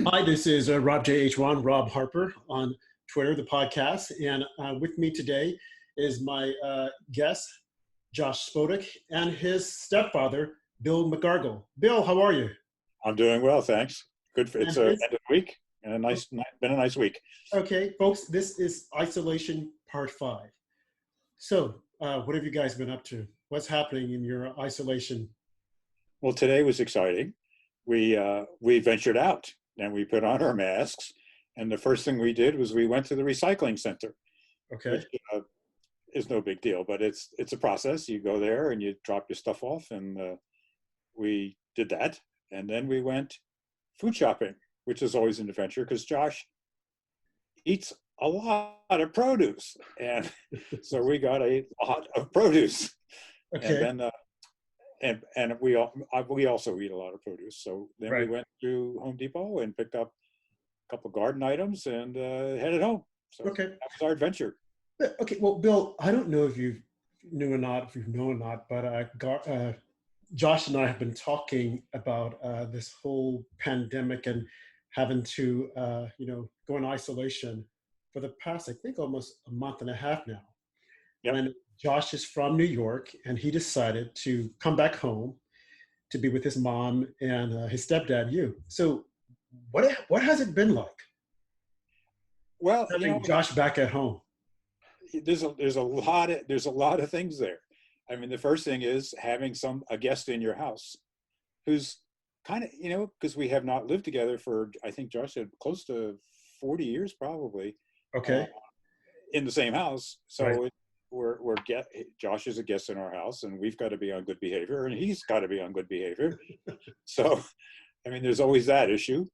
Hi, this is Rob JH1, Rob Harper on Twitter, the podcast. And with me today is my guest, Josh Spodek, and his stepfather, Bill Magargal. Bill, how are you? I'm doing well, thanks. Good. And It's a end of the week and been a nice week. okay, folks, this is Isolation Part 5. So, what have you guys been up to? What's happening in your isolation? Well, today was exciting. We ventured out and we put on our masks. And the first thing we did was we went to the recycling center, Okay. which is no big deal, but it's a process. You go there and you drop your stuff off, and we did that. And then we went food shopping, which is always an adventure because Josh eats a lot of produce. And so we got a lot of produce. Okay. And then and we also eat a lot of produce. So then Right. we went to Home Depot and picked up a couple garden items and headed home. So Okay. that was our adventure. Okay. Well, Bill, I don't know if you knew or not, if you know or not, but Josh and I have been talking about this whole pandemic and having to, go in isolation for the past, I think, almost a month and a half now. Yep. And Josh is from New York, and he decided to come back home to be with his mom and his stepdad, you. So, what has it been like Well, having Josh back at home? there's a lot of things there. I mean, the first thing is having a guest in your house who's kind of, because we have not lived together for, I think Josh said, close to 40 years probably. Okay. In the same house. So Right. Josh is a guest in our house, and we've got to be on good behavior, and he's got to be on good behavior. So, I mean, there's always that issue.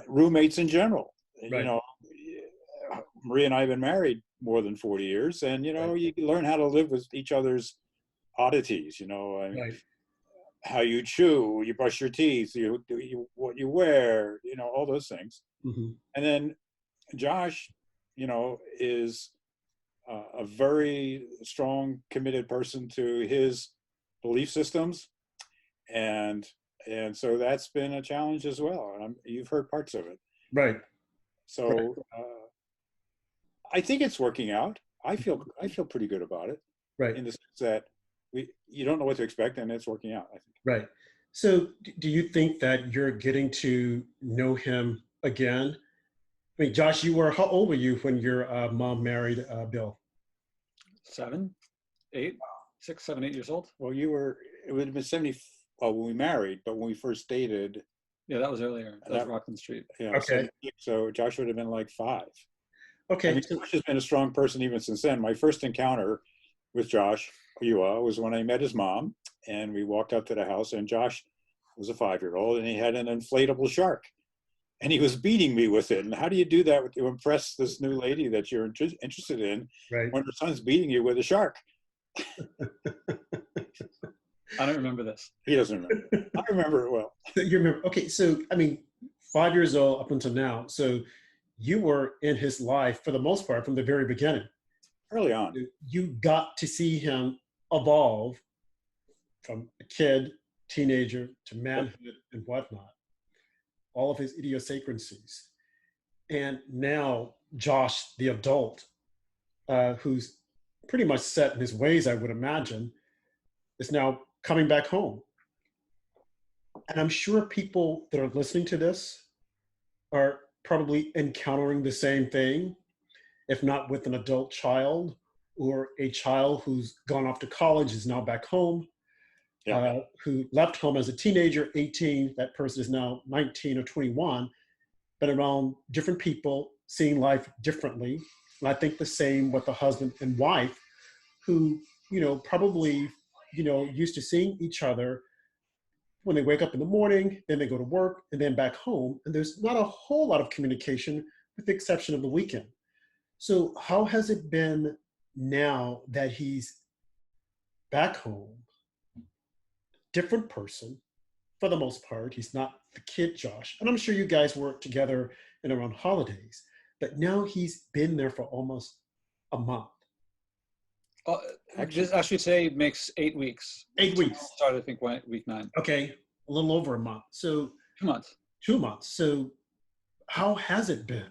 Roommates in general. Right. Maria and I have been married more than 40 years, and Right. you learn how to live with each other's oddities. I mean, Right. how you chew, you brush your teeth, what you wear, all those things. Hmm. And then Josh, is a very strong, committed person to his belief systems, and so that's been a challenge as well. And you've heard parts of it. Right. Right. So I think it's working out. I feel pretty good about it, Right. in the sense that you don't know what to expect, and it's working out, I think. Right. So, do you think that you're getting to know him again? I mean, Josh, how old were you when your mom married Bill? 7, 8, 6, 7, 8 years old. Well, it would have been 70 when we married, but when we first dated. Yeah, that was earlier. That was Rockland Street. Yeah. Okay. So Josh would have been like 5. Okay. I mean, Josh has been a strong person even since then. My first encounter with Josh was when I met his mom, and we walked up to the house, and Josh was a 5-year-old, and he had an inflatable shark, and he was beating me with it. And how do you do that to impress this new lady that you're interested in, Right. when her son's beating you with a shark? I don't remember this. He doesn't remember. I remember it well. You remember? Okay. So, I mean, 5 years old up until now. So, you were in his life for the most part from the very beginning. Early on. You got to see him evolve from a kid, teenager, to manhood and whatnot, all of his idiosyncrasies. And now Josh, the adult, who's pretty much set in his ways, I would imagine, is now coming back home. And I'm sure people that are listening to this are probably encountering the same thing, if not with an adult child or a child who's gone off to college, is now back home, who left home as a teenager, 18, that person is now 19 or 21, been around different people, seeing life differently. And I think the same with the husband and wife who, probably, used to seeing each other when they wake up in the morning, then they go to work, and then back home. And there's not a whole lot of communication with the exception of the weekend. So how has it been now that he's back home, different person for the most part? He's not the kid Josh. And I'm sure you guys work together and around holidays, but now he's been there for almost a month. Actually, today makes 8 weeks. 8 weeks. Started, I think, week 9. Okay, a little over a month. So 2 months. 2 months. So how has it been?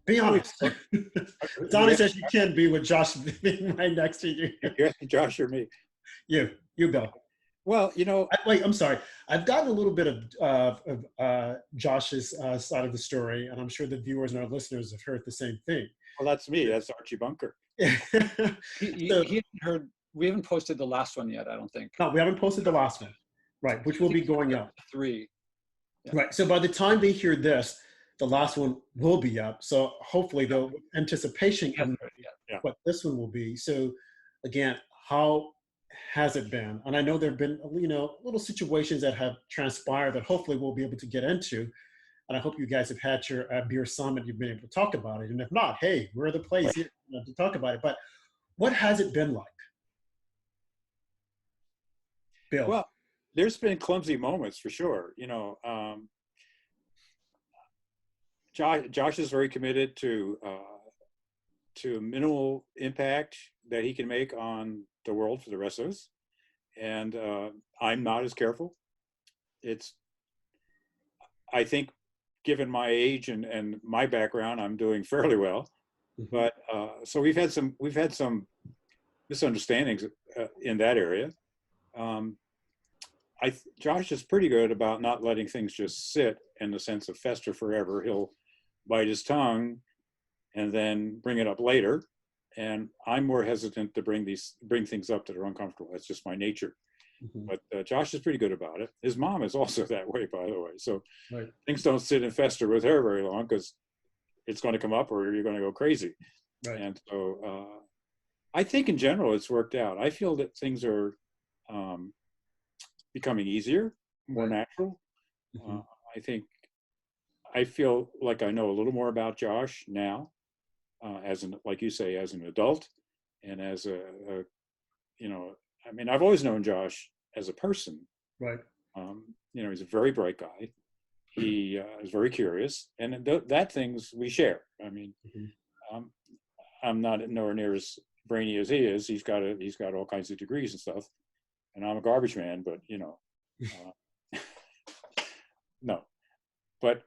Be Well, honest. As honest as you can be with Josh being right next to you. you're asking Josh or me? You, Bill. Well, Wait, I'm sorry. I've gotten a little bit of Josh's side of the story, and I'm sure the viewers and our listeners have heard the same thing. well, that's me. That's Archie Bunker. So, He hadn't heard. We haven't posted the last one yet. I don't think. no, we haven't posted the last one, right? Which will be going up. 3. Yeah. Right. So by the time they hear this, the last one will be up. So hopefully they'll anticipation of what this one will be. So again, how has it been? And I know there have been, little situations that have transpired that hopefully we'll be able to get into. And I hope you guys have had your beer summit. You've been able to talk about it. And if not, hey, we're the place here to talk about it. But what has it been like, Bill? Well, there's been clumsy moments for sure. Josh is very committed to minimal impact that he can make on the world for the rest of us, and I'm not as careful. I think, given my age and my background, I'm doing fairly well. Mm-hmm. But so we've had some misunderstandings in that area. Josh is pretty good about not letting things just sit in the sense of fester forever. He'll bite his tongue and then bring it up later. And I'm more hesitant to bring things up that are uncomfortable. That's just my nature. Mm-hmm. But Josh is pretty good about it. His mom is also that way, by the way. So Right. things don't sit and fester with her very long, because it's going to come up or you're going to go crazy. Right. And so I think in general it's worked out. I feel that things are becoming easier, more natural. Mm-hmm. I feel like I know a little more about Josh now, like you say, as an adult, and as I've always known Josh as a person. Right. He's a very bright guy. He is very curious, and that things we share. Mm-hmm. I'm not nowhere near as brainy as he is. He's got all kinds of degrees and stuff, and I'm a garbage man. But no. But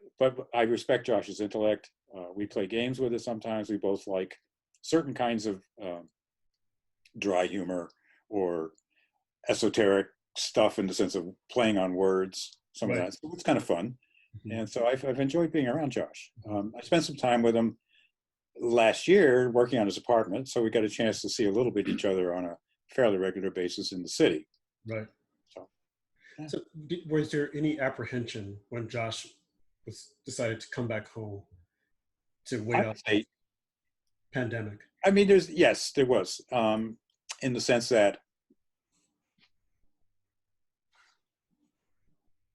I respect Josh's intellect. We play games with it sometimes. We both like certain kinds of dry humor or esoteric stuff in the sense of playing on words. Some of that. So it's kind of fun. Mm-hmm. And so I've enjoyed being around Josh. I spent some time with him last year working on his apartment, so we got a chance to see a little bit each other on a fairly regular basis in the city. Right. So, yeah. So was there any apprehension when Josh decided to come back home to wait out the pandemic? There was, in the sense that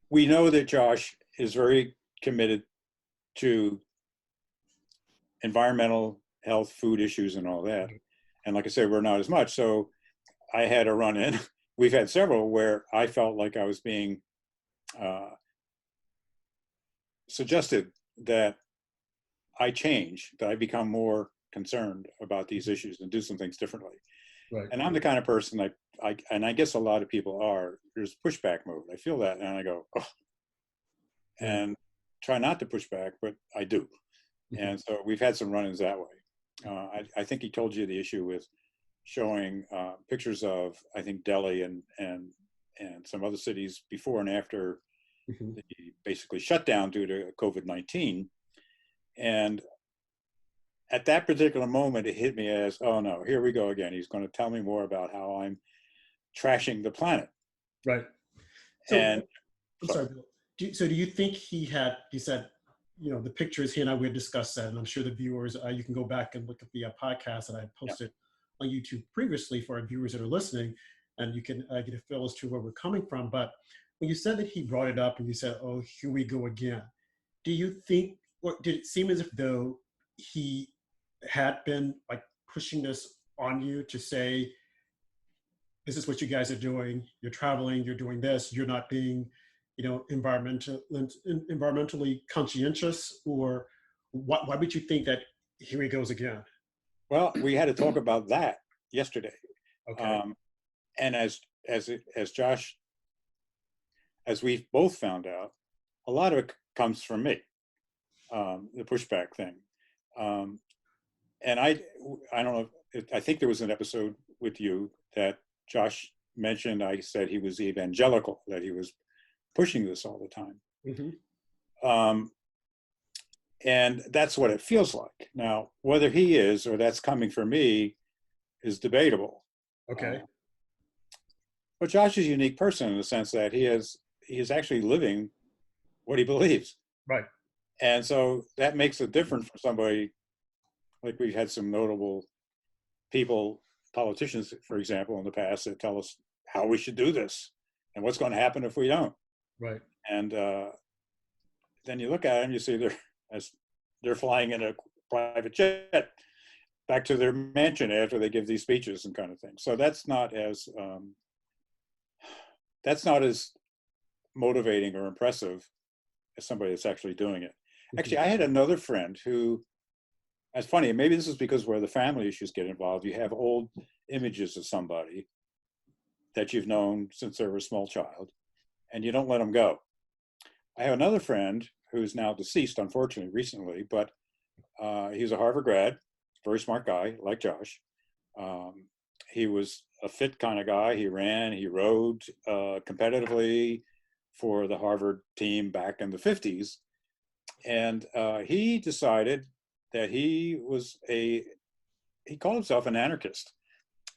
we know that Josh is very committed to environmental, health, food issues and all that. And like I said, we're not as much. So I had a run in. We've had several where I felt like I was being suggested that I change, that I become more concerned about these issues and do some things differently. Right. And I'm the kind of person I guess a lot of people are, there's pushback mode. I feel that and I go, oh, and try not to push back, but I do. Mm-hmm. And so we've had some run-ins that way. I think he told you the issue with showing pictures of, I think, Delhi and some other cities before and after mm-hmm. the basically shutdown due to COVID-19. And at that particular moment, it hit me as, oh no, here we go again. He's going to tell me more about how I'm trashing the planet. Right. So, I'm sorry, Bill. So do you think he said, the pictures, he and I, we had discussed that, and I'm sure the viewers, you can go back and look at the podcast that I posted on YouTube previously for our viewers that are listening, and you can get a feel as to where we're coming from. But when you said that he brought it up and you said, oh, here we go again, do you think, or did it seem as if though he had been like pushing this on you to say, this is what you guys are doing, you're traveling, you're doing this, you're not being, environmentally conscientious, or why would you think that here he goes again? Well, we had to talk about that yesterday. Okay. And as Josh, as we've both found out, a lot of it comes from me. the pushback thing. And I don't know, I think there was an episode with you that Josh mentioned. I said he was evangelical, that he was pushing this all the time. Um, and that's what it feels like. Now, whether he is or that's coming from me is debatable. Okay. But Josh is a unique person in the sense that he is actually living what he believes. Right. And so that makes it different from somebody, like we've had some notable people, politicians, for example, in the past that tell us how we should do this and what's going to happen if we don't. Right. And then you look at them, you see they're flying in a private jet back to their mansion after they give these speeches and kind of thing. So that's not as motivating or impressive as somebody that's actually doing it. Actually, I had another friend who, it's funny, maybe this is because where the family issues get involved, you have old images of somebody that you've known since they were a small child, and you don't let them go. I have another friend who's now deceased, unfortunately, recently, but he's a Harvard grad, very smart guy, like Josh. He was a fit kind of guy. He ran, he rode competitively for the Harvard team back in the 50s. And he decided that he called himself an anarchist,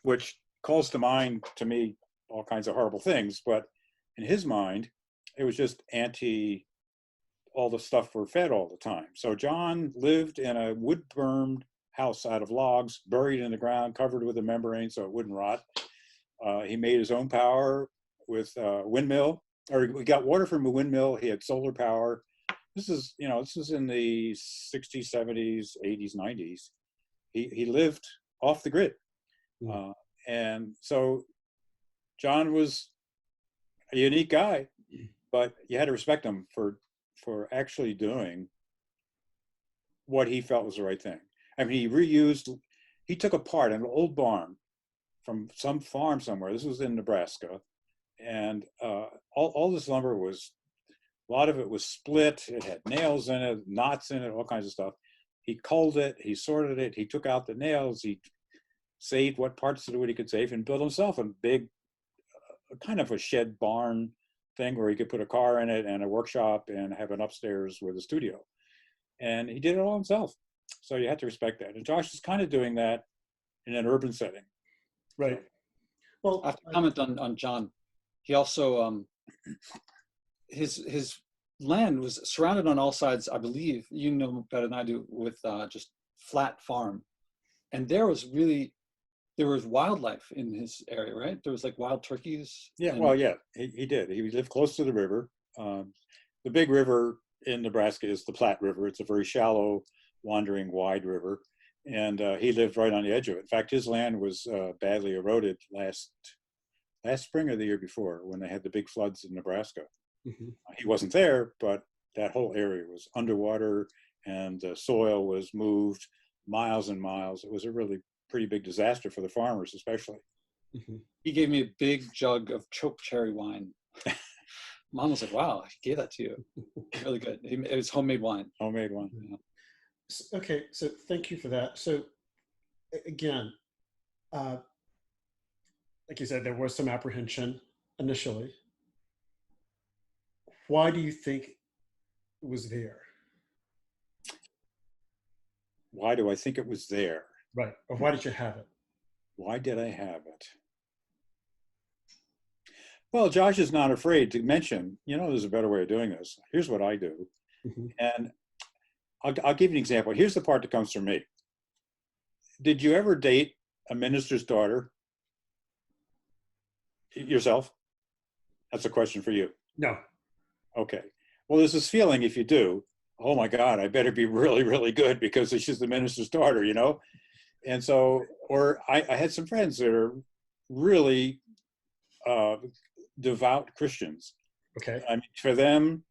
which calls to mind, to me, all kinds of horrible things. But in his mind, it was just anti all the stuff we're fed all the time. So John lived in a wood-burned house out of logs, buried in the ground, covered with a membrane so it wouldn't rot. He made his own power with a windmill, or we got water from a windmill. He had solar power. This is in the 60s, 70s, 80s, 90s. He lived off the grid. And so John was a unique guy, but you had to respect him for actually doing what he felt was the right thing. I mean, he took apart an old barn from some farm somewhere. This was in Nebraska. And all this lumber a lot of it was split. It had nails in it, knots in it, all kinds of stuff. He culled it, he sorted it, he took out the nails, he saved what parts of it he could save, and built himself a big, kind of a shed barn thing where he could put a car in it and a workshop and have an upstairs with a studio. And he did it all himself. So you have to respect that. And Josh is kind of doing that in an urban setting. Right. Well, I have to comment on John. He also, his land was surrounded on all sides, I believe, you know better than I do, with just flat farm. And there was wildlife in his area, right? There was like wild turkeys. Yeah, well, yeah, he did. He lived close to the river. The big river in Nebraska is the Platte River. It's a very shallow, wandering, wide river. And he lived right on the edge of it. In fact, his land was badly eroded last spring or the year before when they had the big floods in Nebraska. He wasn't there, but that whole area was underwater and the soil was moved miles and miles. It was a really pretty big disaster for the farmers, especially. He gave me a big jug of choke cherry wine. Mom was like, wow, I gave that to you. Really good. It was homemade wine. Homemade wine. Yeah. Okay, so thank you for that. So again, like you said, there was some apprehension initially. Why do you think it was there? Why do I think it was there? Right. Or why did you have it? Why did I have it? Well, Josh is not afraid to mention, there's a better way of doing this. Here's what I do. And I'll give you an example. Here's the part that comes from me. Did you ever date a minister's daughter? Yourself? That's a question for you. No. Okay. Well, there's this feeling if you do, oh my God, I better be really, really good because she's the minister's daughter, And so, or I had some friends that are really devout Christians. Okay. I mean, for them,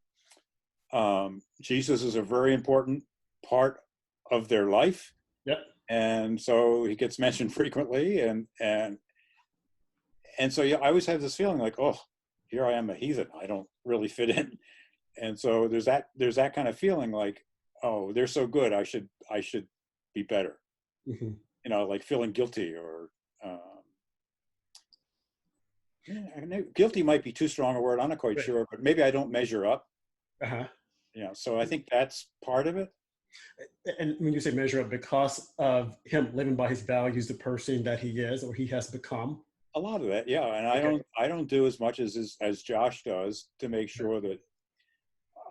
Jesus is a very important part of their life. Yep. And so he gets mentioned frequently. And so I always have this feeling like, oh, here I am, a heathen. I don't really fit in. And so there's that kind of feeling like, oh, they're so good, I should be better. Hmm. You know, like feeling guilty or yeah, I know guilty might be too strong a word. I'm not quite Right. sure, but maybe I don't measure up. Uh-huh. You know, so I think that's part of it. And when you say measure up, because of him living by his values, the person that he is or he has become. A lot of that, yeah. And Okay. I don't do as much as Josh does to make sure that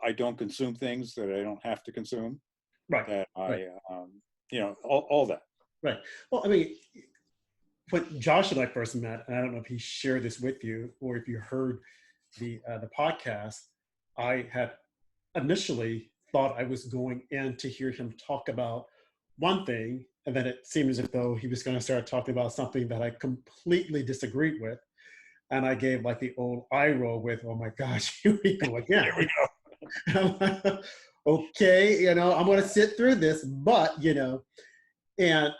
I don't consume things that I don't have to consume. Right. That Right. I, you know, all that. Right. Well, I mean, when Josh and I first met, and I don't know if he shared this with you or if you heard the podcast, I had initially thought I was going in to hear him talk about one thing, and then it seemed as if though he was going to start talking about something that I completely disagreed with, and I gave like the old eye roll with, "Oh my gosh, here we go again." Here we Okay, I'm going to sit through this, but and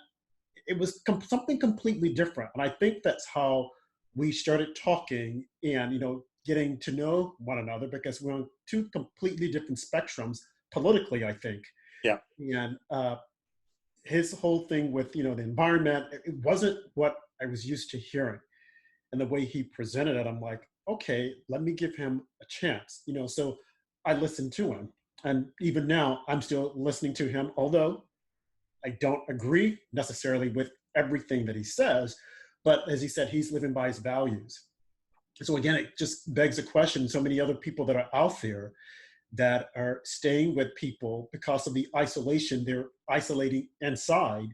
it was something completely different. And I think that's how we started talking and, getting to know one another because we're on two completely different spectrums politically, I think. Yeah. And his whole thing with, the environment, it wasn't what I was used to hearing. And the way he presented it, I'm like, okay, let me give him a chance. So I listened to him. And even now, I'm still listening to him, although I don't agree necessarily with everything that he says, but as he said, he's living by his values. So again, it just begs a question. So many other people that are out there that are staying with people because of the isolation, they're isolating inside.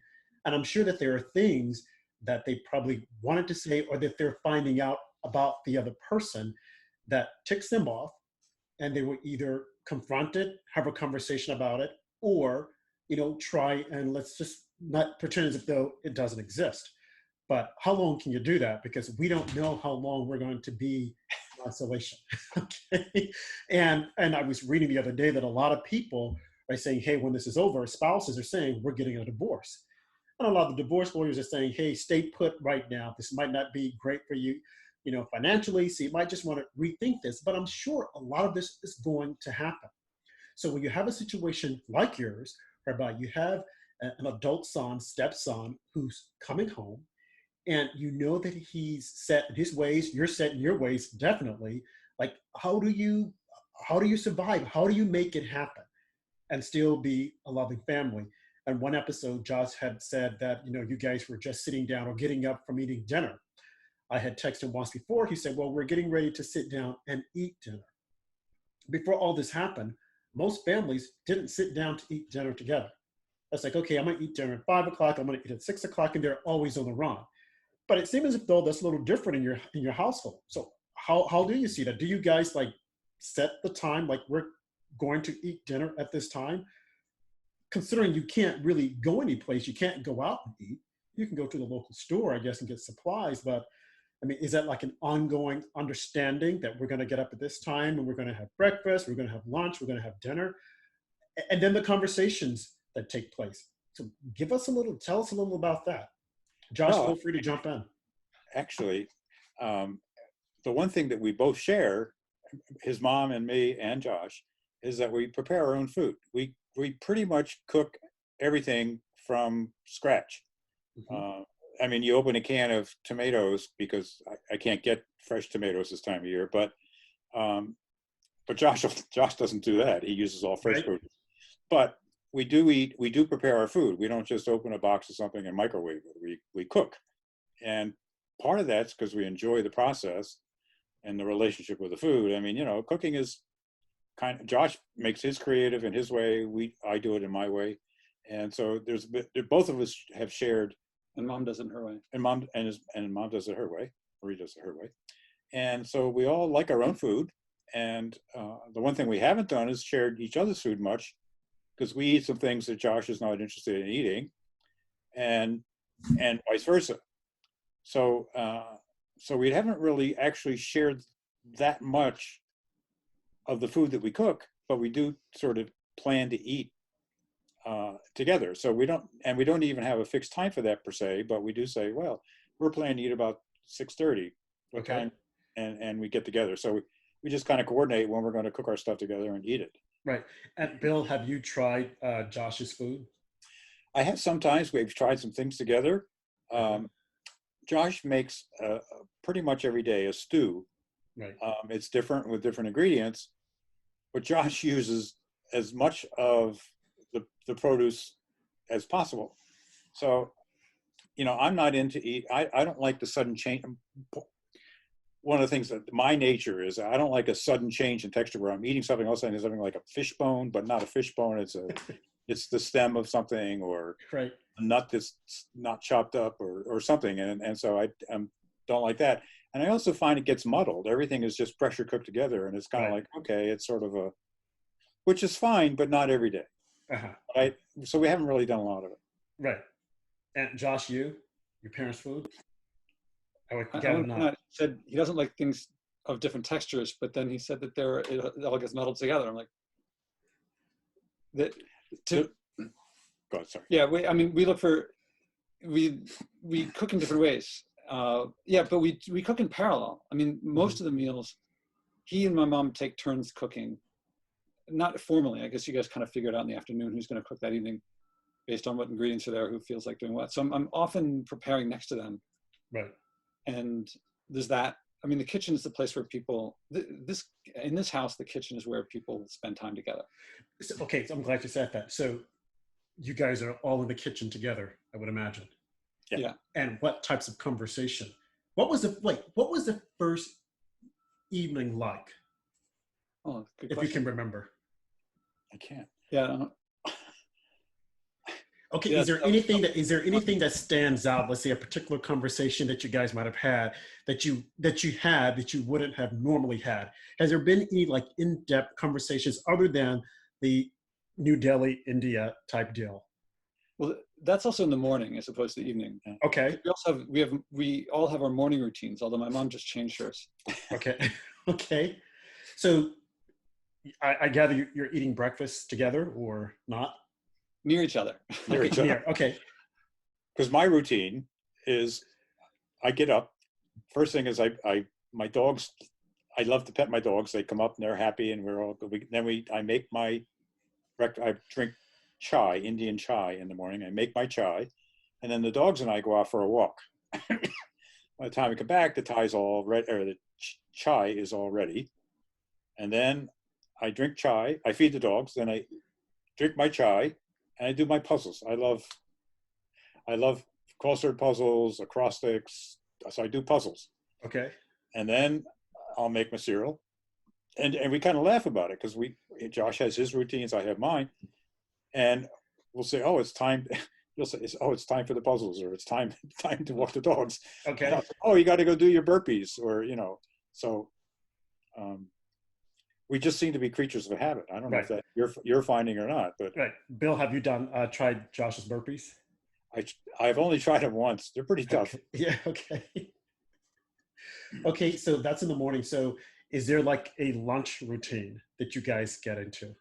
And I'm sure that there are things that they probably wanted to say or that they're finding out about the other person that ticks them off, and they will either confront it, have a conversation about it, or try and let's just not pretend as if though it doesn't exist. But how long can you do that? Because we don't know how long we're going to be in isolation. Okay. And I was reading the other day that a lot of people are saying, hey, when this is over, spouses are saying we're getting a divorce. And a lot of the divorce lawyers are saying, hey, stay put right now. This might not be great for you, financially. So you might just want to rethink this. But I'm sure a lot of this is going to happen. So when you have a situation like yours, whereby you have an adult son, stepson, who's coming home, and you know that he's set in his ways, you're set in your ways, definitely. Like, how do you survive? How do you make it happen and still be a loving family? And one episode, Josh had said that, you guys were just sitting down or getting up from eating dinner. I had texted him once before. He said, well, we're getting ready to sit down and eat dinner. Before all this happened, most families didn't sit down to eat dinner together. That's like, okay, I'm going to eat dinner at 5 o'clock. I'm going to eat at 6 o'clock, and they're always on the run. But it seems as if though that's a little different in your household. So how do you see that? Do you guys like set the time, like we're going to eat dinner at this time? Considering you can't really go any place, you can't go out and eat. You can go to the local store, I guess, and get supplies. But I mean, is that like an ongoing understanding that we're going to get up at this time and we're going to have breakfast, we're going to have lunch, we're going to have dinner, and then the conversations that take place? So tell us a little about that. Josh, No, feel free to jump in. actually, um, the one thing that we both share, his mom and me and Josh, is that we prepare our own food. We pretty much cook everything from scratch. Mm-hmm. I mean, you open a can of tomatoes because I can't get fresh tomatoes this time of year, um, but Josh doesn't do that. He uses all fresh Right. produce. But we do prepare our food. We don't just open a box of something and microwave it. We cook, and part of that's because we enjoy the process and the relationship with the food. I mean, cooking is Josh makes his creative in his way. I do it in my way, and so both of us have shared. And mom does it her way. And mom does it her way. Marie does it her way, and so we all like our own food. And the one thing we haven't done is shared each other's food much, because we eat some things that Josh is not interested in eating, and vice versa. So so we haven't really actually shared that much of the food that we cook, but we do sort of plan to eat together. So we don't even have a fixed time for that per se, but we do say, well, we're planning to eat about 6:30. What Okay. time? And we get together. So we just kind of coordinate when we're going to cook our stuff together and eat it. Right. And Bill, have you tried Josh's food? I have sometimes we've tried some things together. Um, Josh makes pretty much every day a stew. Right. It's different with different ingredients, but Josh uses as much of the produce as possible. So, I'm not into I don't like the sudden change. One of the things that my nature is, I don't like a sudden change in texture where I'm eating something, all of a sudden there's something like a fish bone, but not a fish bone. It's the stem of something, or Right. a nut that's not chopped up, or something. And so I don't like that. And I also find it gets muddled. Everything is just pressure cooked together. And it's kind of Right. like, okay, it's sort of which is fine, but not every day. Uh-huh. So we haven't really done a lot of it. Right. And Josh, your parents' food? I would I gather want to point not. out, he said he doesn't like things of different textures, but then he said that it all gets muddled together. I'm like, that to Go ahead, sorry. yeah. We look for we cook in different ways. Yeah, but we cook in parallel. I mean, most of the meals, he and my mom take turns cooking. Not formally. I guess you guys kind of figure it out in the afternoon who's going to cook that evening, based on what ingredients are there, who feels like doing what. So I'm often preparing next to them. Right. And there's that. I mean, the kitchen is the place where people, in this house, the kitchen is where people spend time together. So, okay, so I'm glad you said that. So you guys are all in the kitchen together, I would imagine. Yeah. And what types of conversation? What was the first evening like? Oh, good if question. you can remember. I can't. Yeah. I don't know. Okay, Yeah, is there anything that stands out? Let's say a particular conversation that you guys might have had that you wouldn't have normally had. Has there been any like in-depth conversations other than the New Delhi, India type deal? Well, that's also in the morning as opposed to the evening. Okay. We all have our morning routines, although my mom just changed hers. Okay. Okay. So I gather you're eating breakfast together or not? Near each other. Near each other. Okay. Because my routine is I get up. First thing is my dogs, I love to pet my dogs. They come up and they're happy and I make I drink chai, Indian chai in the morning. I make my chai and then the dogs and I go out for a walk. By the time we come back, the chai is all ready. And then I drink chai, I feed the dogs, then I drink my chai, and I do my puzzles. I love crossword puzzles, acrostics. So I do puzzles. Okay. And then I'll make my cereal. And we kind of laugh about it because Josh has his routines, I have mine. And we'll say, oh, it's time. You'll say, oh, it's time for the puzzles, or it's time to walk the dogs. Okay. Say, oh, you got to go do your burpees, or so. We just seem to be creatures of habit. I don't know if that you're finding or not, but right. Bill, have you tried Josh's burpees? I've only tried them once. They're pretty tough. Okay. Yeah. Okay. Okay. So that's in the morning. So is there like a lunch routine that you guys get into?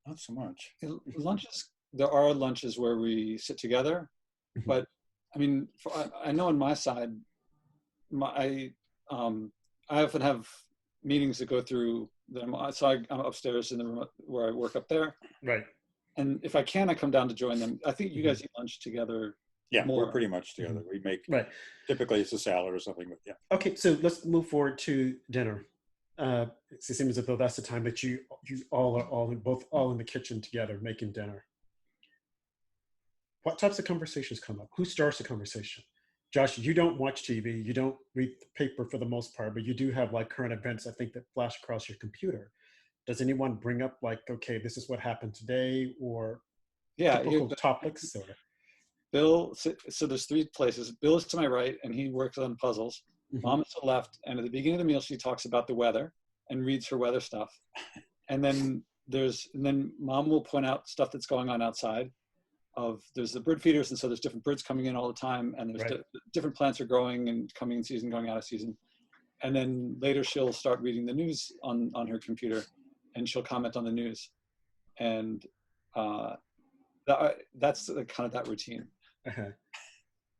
Not so much. Lunches. There are lunches where we sit together, but I mean, I know on my side, I often have meetings that go through. So I'm upstairs in the room where I work up there. Right. And if I can, I come down to join them. I think you guys eat lunch together. Yeah, more. we're pretty much together. We make, typically it's a salad or something, but yeah. Okay, so let's move forward to dinner. It seems as though that's the time that you all are all in the kitchen together making dinner. What types of conversations come up? Who starts the conversation? Josh, you don't watch TV, you don't read the paper for the most part, but you do have like current events, I think, that flash across your computer. Does anyone bring up like, okay, this is what happened today, or typical topics? Or? Bill, so there's three places. Bill is to my right, and he works on puzzles. Mom is to the left, and at the beginning of the meal, she talks about the weather and reads her weather stuff. And then Mom will point out stuff that's going on outside. There's the bird feeders, and so there's different birds coming in all the time, and there's different plants are growing and coming in season, going out of season. And then later she'll start reading the news on her computer, and she'll comment on the news, and that's kind of that routine.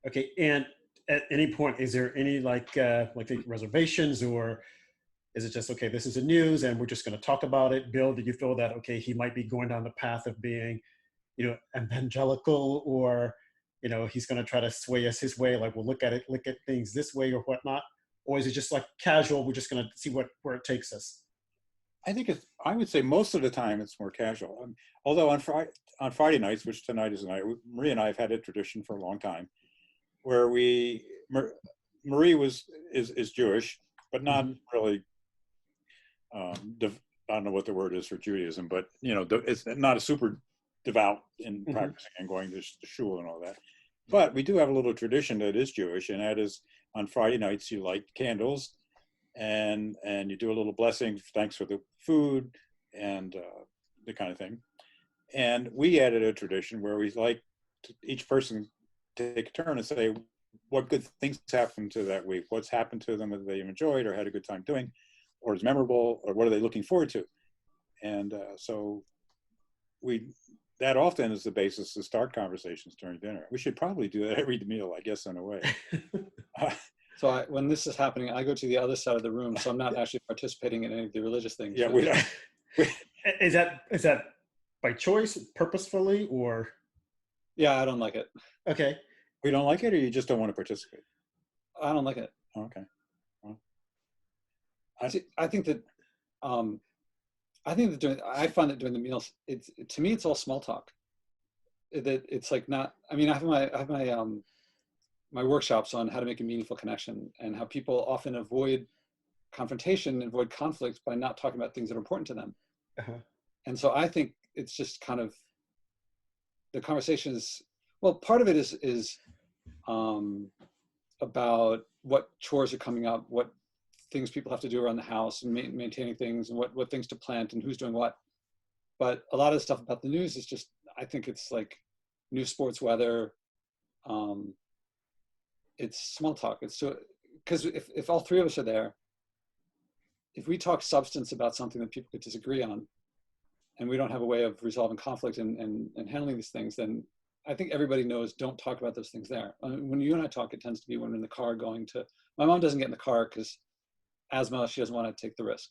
Okay, and at any point, is there any like reservations or Is it just, okay, this is the news and we're just going to talk about it? Bill, do you feel that, okay, he might be going down the path of being, evangelical, or, he's going to try to sway us his way? Like, we'll look at things this way or whatnot. Or is it just like casual? We're just going to see where it takes us. I would say most of the time it's more casual. Although on Friday nights, which tonight is the night, Marie and I have had a tradition for a long time, where Marie is Jewish, but not really. I don't know what the word is for Judaism, but it's not a super devout in practicing and going to shul and all that. But we do have a little tradition that is Jewish, and that is on Friday nights you light candles, and you do a little blessing, thanks for the food, and the kind of thing. And we added a tradition where we like each person take a turn and say what good things happened to that week, what's happened to them that they enjoyed or had a good time doing, or is memorable, or what are they looking forward to. And so that often is the basis to start conversations during dinner. We should probably do that every meal, I guess, in a way. So when this is happening, I go to the other side of the room, so I'm not actually participating in any of the religious things. Yeah, we don't. Is that by choice, purposefully, or? Yeah, I don't like it. Okay. We don't like it, or you just don't want to participate? I don't like it. Okay. Well, I think that I find that during the meals, to me it's all small talk. It's like not. I mean, I have my workshops on how to make a meaningful connection and how people often avoid confrontation, avoid conflict by not talking about things that are important to them. And so I think it's just kind of the conversation is, well, part of it is about what chores are coming up, what things people have to do around the house, and maintaining things, and what things to plant and who's doing what. But a lot of the stuff about the news is just, I think it's like news, sports, weather. It's small talk. It's so, because if all three of us are there, if we talk substance about something that people could disagree on, and we don't have a way of resolving conflict and handling these things, then I think everybody knows don't talk about those things there. When you and I talk, it tends to be when we're in the car going to, my mom doesn't get in the car because asthma, she doesn't want to take the risk.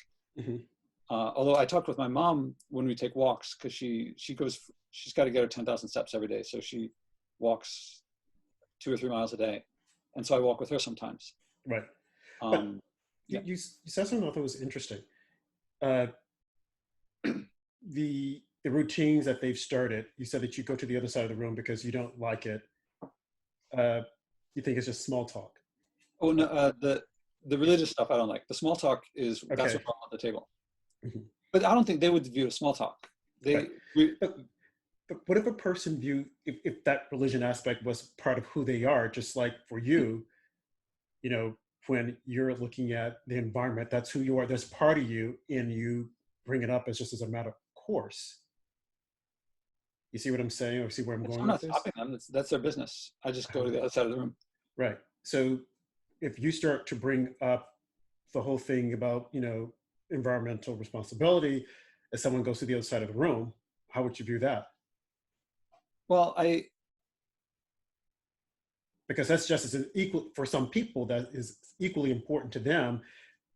Although I talked with my mom when we take walks, because she's got to get her 10,000 steps every day. So she walks 2 or 3 miles a day. And so I walk with her sometimes. Right. Yeah. You said something I thought was interesting. The routines that they've started, you said that you go to the other side of the room because you don't like it. You think it's just small talk? Oh, no, the religious stuff I don't like. The small talk is, that's what I'm at the table. But I don't think they would view it as small talk. But what if a person if that religion aspect was part of who they are, just like for you, when you're looking at the environment, that's who you are, there's part of you, and you bring it up as just as a matter of course. You see what I'm saying, or see where I'm going with this? I'm not stopping them. That's their business. I just go to the other side of the room. Right. So if you start to bring up the whole thing about, environmental responsibility, as someone goes to the other side of the room, how would you view that? Well, because that's just as equal for some people, that is equally important to them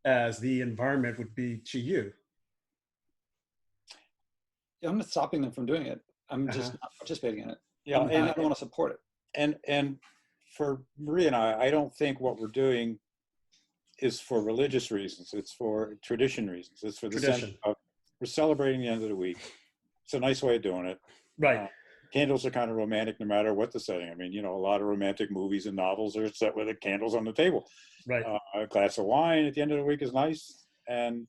as the environment would be to you. I'm not stopping them from doing it. I'm just not participating in it. Yeah, and I don't want to support it. And for Maria and I don't think what we're doing is for religious reasons. It's for tradition reasons. It's for the sense of we're celebrating the end of the week. It's a nice way of doing it. Right. Candles are kind of romantic no matter what the setting. I mean, a lot of romantic movies and novels are set with the candles on the table. Right. A glass of wine at the end of the week is nice. And,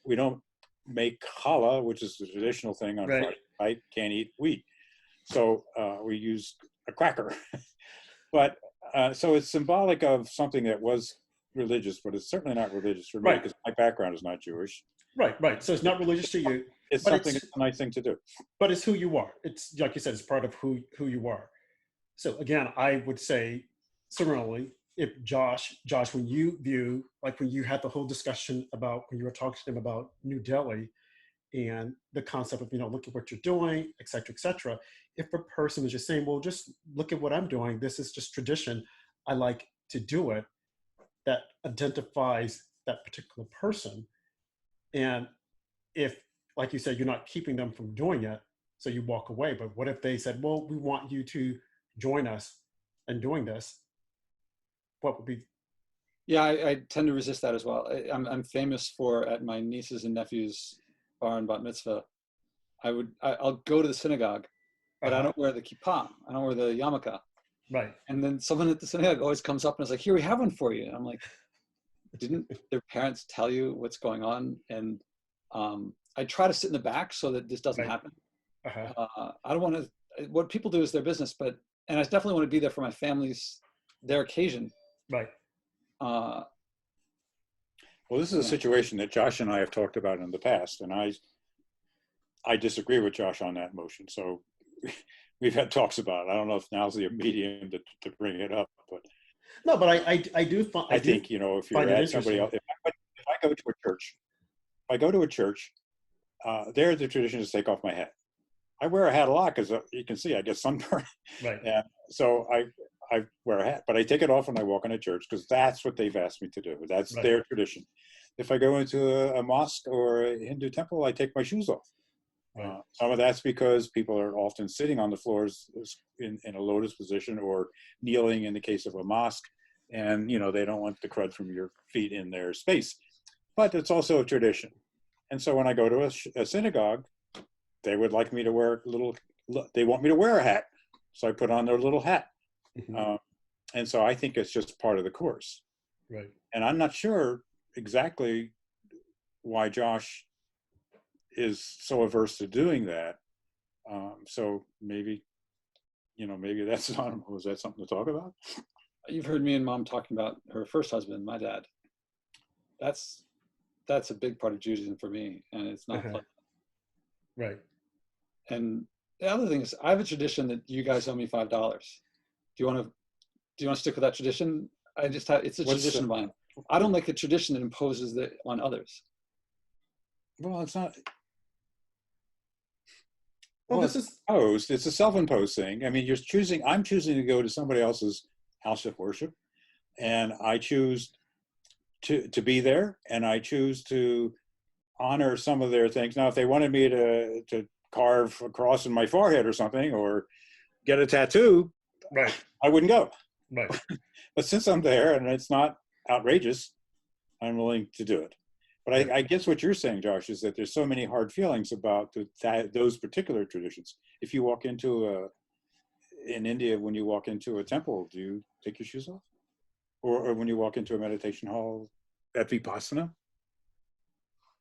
we don't make challah, which is the traditional thing on Friday night, can't eat wheat. So we use a cracker. But so it's symbolic of something that was religious, but it's certainly not religious for me because my background is not Jewish. Right. So it's not religious to you. It's something, it's a nice thing to do. But it's who you are. It's like you said, it's part of who you are. So again, I would say similarly, if Josh, when you view, like when you had the whole discussion about, when you were talking to him about New Delhi and the concept of, look at what you're doing, et cetera, if a person is just saying, well, just look at what I'm doing, this is just tradition, I like to do it, that identifies that particular person. And if, like you said, you're not keeping them from doing it, so you walk away. But what if they said, well, we want you to join us in doing this? What would be? Yeah, I tend to resist that as well. I'm famous for, at my nieces and nephews' bar and bat mitzvah, I'll go to the synagogue, but I don't wear the kippah. I don't wear the yarmulke. Right. And then someone at the synagogue always comes up and is like, "Here, we have one for you." And I'm like, "Didn't their parents tell you what's going on?" And I try to sit in the back so that this doesn't Right. happen. Uh-huh. I don't want to. What people do is their business, and I definitely want to be there for my family's their occasion. Right. Well, this is a situation that Josh and I have talked about in the past, and I disagree with Josh on that motion. So we've had talks about it. I don't know if now's the medium to bring it up, but No, but I do find, I think, you know, if you're at somebody else, if I go to a church, there the tradition is to take off my hat. I wear a hat a lot because you can see I get sunburned. Right. And so I wear a hat, but I take it off when I walk into church because that's what they've asked me to do. That's Right. their tradition. If I go into a mosque or a Hindu temple, I take my shoes off. Right. Some of that's because people are often sitting on the floors in a lotus position or kneeling in the case of a mosque, and you know they don't want the crud from your feet in their space. But it's also a tradition. And so when I go to a synagogue, they would like me to wear they want me to wear a hat. So I put on their little hat. Mm-hmm. And so I think it's just part of the course. Right. And I'm not sure exactly why Josh is so averse to doing that. So maybe, you know, maybe that's not, was that something to talk about? You've heard me and Mom talking about her first husband, my dad. That's a big part of Judaism for me, and it's not pleasant. Right. And the other thing is, I have a tradition that you guys owe me $5. Do you want to stick with that tradition? It's a tradition of mine. I don't like a tradition that imposes that on others. Well, it's not. Well, This is imposed. It's a self-imposed thing. I mean, I'm choosing to go to somebody else's house of worship, and I choose to be there, and I choose to honor some of their things. Now, if they wanted me to carve a cross in my forehead or something, or get a tattoo, right, I wouldn't go. Right. But since I'm there and it's not outrageous, I'm willing to do it. But I guess what you're saying, Josh, is that there's so many hard feelings about those particular traditions. If you walk into in India, when you walk into a temple, do you take your shoes off? Or when you walk into a meditation hall at Vipassana?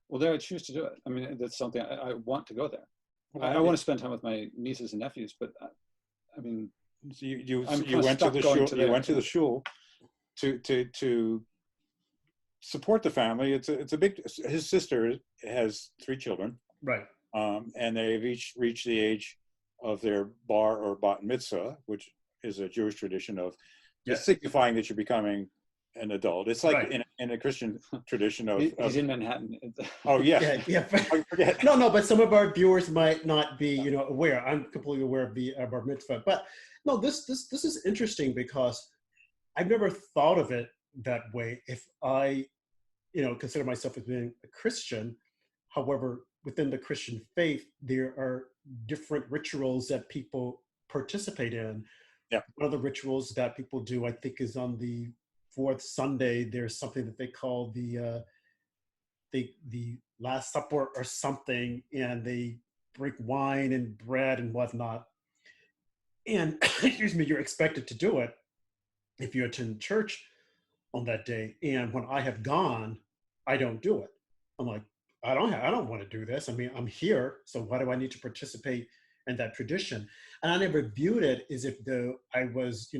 Well, there I choose to do it. I mean, that's something I want to go there. Well, I want to spend time with my nieces and nephews, but I mean, so you I'm went to the going shul. to You went to the shul to support the family. It's a big. His sister has 3 children. Right. And they've each reached the age of their bar or bat mitzvah, which is a Jewish tradition of signifying that you're becoming an adult. It's like in a Christian tradition of. He's in Manhattan. Oh yeah. No, but some of our viewers might not be, aware. I'm completely aware of the bar mitzvah, but no, this is interesting because I've never thought of it that way. If I, consider myself as being a Christian, however, within the Christian faith, there are different rituals that people participate in. Yeah. One of the rituals that people do, I think, is on the 4th Sunday. There's something that they call the Last Supper or something, and they break wine and bread and whatnot. And excuse me, you're expected to do it if you attend church on that day. And when I have gone, I don't do it. I'm like, I don't want to do this. I mean, I'm here, so why do I need to participate in that tradition? And I never viewed it as if though I was,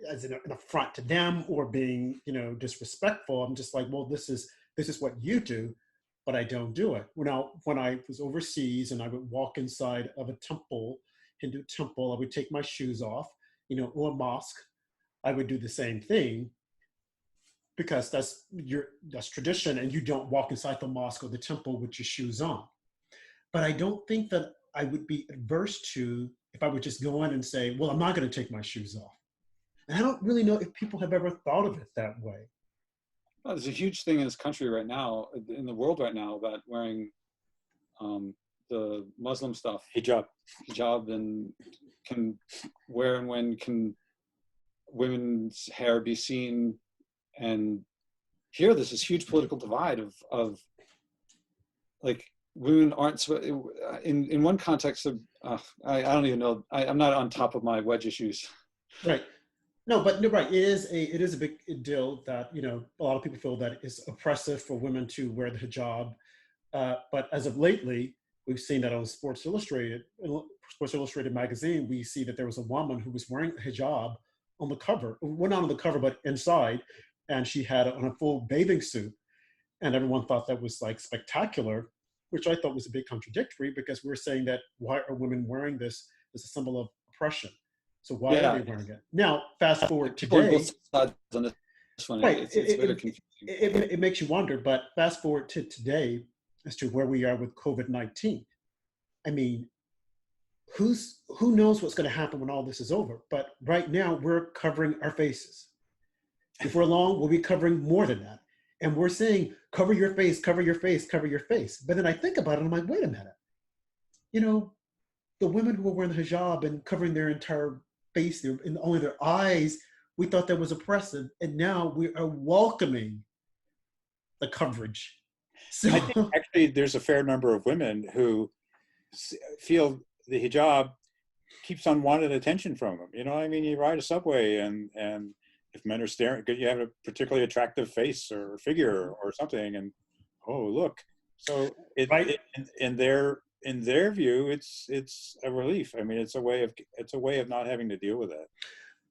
as an affront to them or being, disrespectful. I'm just like, well, this is what you do, but I don't do it. Now, when I was overseas and I would walk inside of a temple, Hindu temple, I would take my shoes off, or a mosque, I would do the same thing because that's tradition, and you don't walk inside the mosque or the temple with your shoes on. But I don't think that I would be adverse to if I would just go in and say, well, I'm not going to take my shoes off. And I don't really know if people have ever thought of it that way. there's a huge thing in this country right now, in the world right now, about wearing the Muslim stuff, hijab, and can where and when can women's hair be seen. And here there's this huge political divide of like women aren't in one context of I don't even know, I'm not on top of my wedge issues. Right. No, but no, right. It is a big deal that, you know, a lot of people feel that it's oppressive for women to wear the hijab. But as of lately, we've seen that on Sports Illustrated magazine, we see that there was a woman who was wearing a hijab on the cover, well, not on the cover, but inside, and she had on a full bathing suit, and everyone thought that was like spectacular, which I thought was a bit contradictory, because we're saying that why are women wearing this as a symbol of oppression? So why are they wearing it? Now, fast forward today. Both sides on this one, right, it's very confusing. It makes you wonder, but fast forward to today as to where we are with COVID-19. I mean, who knows what's going to happen when all this is over? But right now, we're covering our faces. Before long, we'll be covering more than that. And we're saying, cover your face, cover your face, cover your face. But then I think about it, and I'm like, wait a minute. You know, the women who were wearing the hijab and covering their entire face and only their eyes, we thought that was oppressive. And now we are welcoming the coverage. So I think actually there's a fair number of women who feel the hijab keeps unwanted attention from them. You know, I mean, you ride a subway and if men are staring, you have a particularly attractive face or figure or something, and oh look, so in their view, it's a relief. I mean, it's a way of not having to deal with that.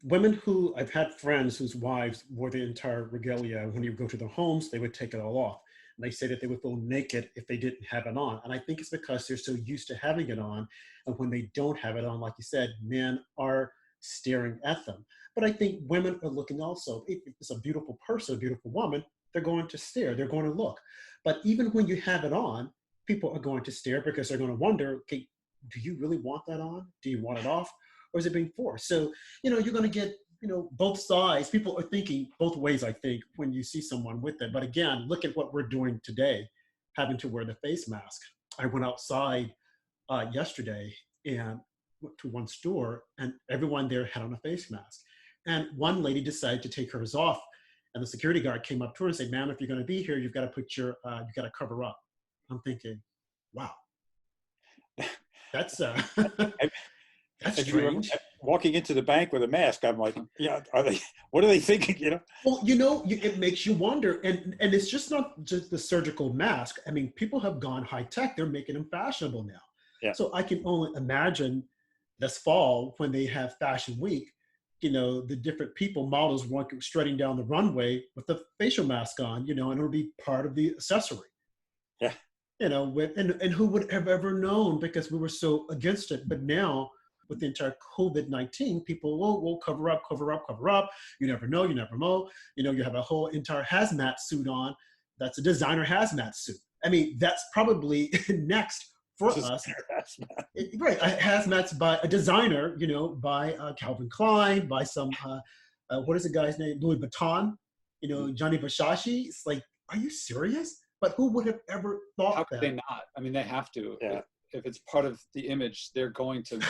Women who I've had friends whose wives wore the entire regalia. When you go to their homes, they would take it all off. And they say that they would feel naked if they didn't have it on. And I think it's because they're so used to having it on. And when they don't have it on, like you said, men are staring at them. But I think women are looking also. If it's a beautiful person, a beautiful woman, they're going to stare, they're going to look. But even when you have it on, people are going to stare because they're going to wonder, okay, do you really want that on? Do you want it off? Or is it being forced? So, you know, you're going to get, you know, both sides. People are thinking both ways, I think, when you see someone with it. But again, look at what we're doing today, having to wear the face mask. I went outside yesterday and went to one store, and everyone there had on a face mask. And one lady decided to take hers off. And the security guard came up to her and said, ma'am, if you're going to be here, you've got to put you've got to cover up. I'm thinking, wow, that's that's strange. Walking into the bank with a mask, I'm like, yeah, what are they thinking? You know? Well, you know, it makes you wonder, and it's just not just the surgical mask. I mean, people have gone high tech; they're making them fashionable now. Yeah. So I can only imagine this fall when they have Fashion Week. You know, the different models walking strutting down the runway with the facial mask on. You know, and it'll be part of the accessory. Yeah. You know, and who would have ever known, because we were so against it, but now, with the entire COVID-19, people will cover up. You never know, you never know. You know, you have a whole entire hazmat suit on. That's a designer hazmat suit. I mean, that's probably next for us. Right, a hazmat's by a designer, you know, by Calvin Klein, by some, what is the guy's name? Louis Vuitton, you know, Gianni Versace. It's like, are you serious? But who would have ever thought How could they not? I mean, they have to. Yeah. If it's part of the image, they're going to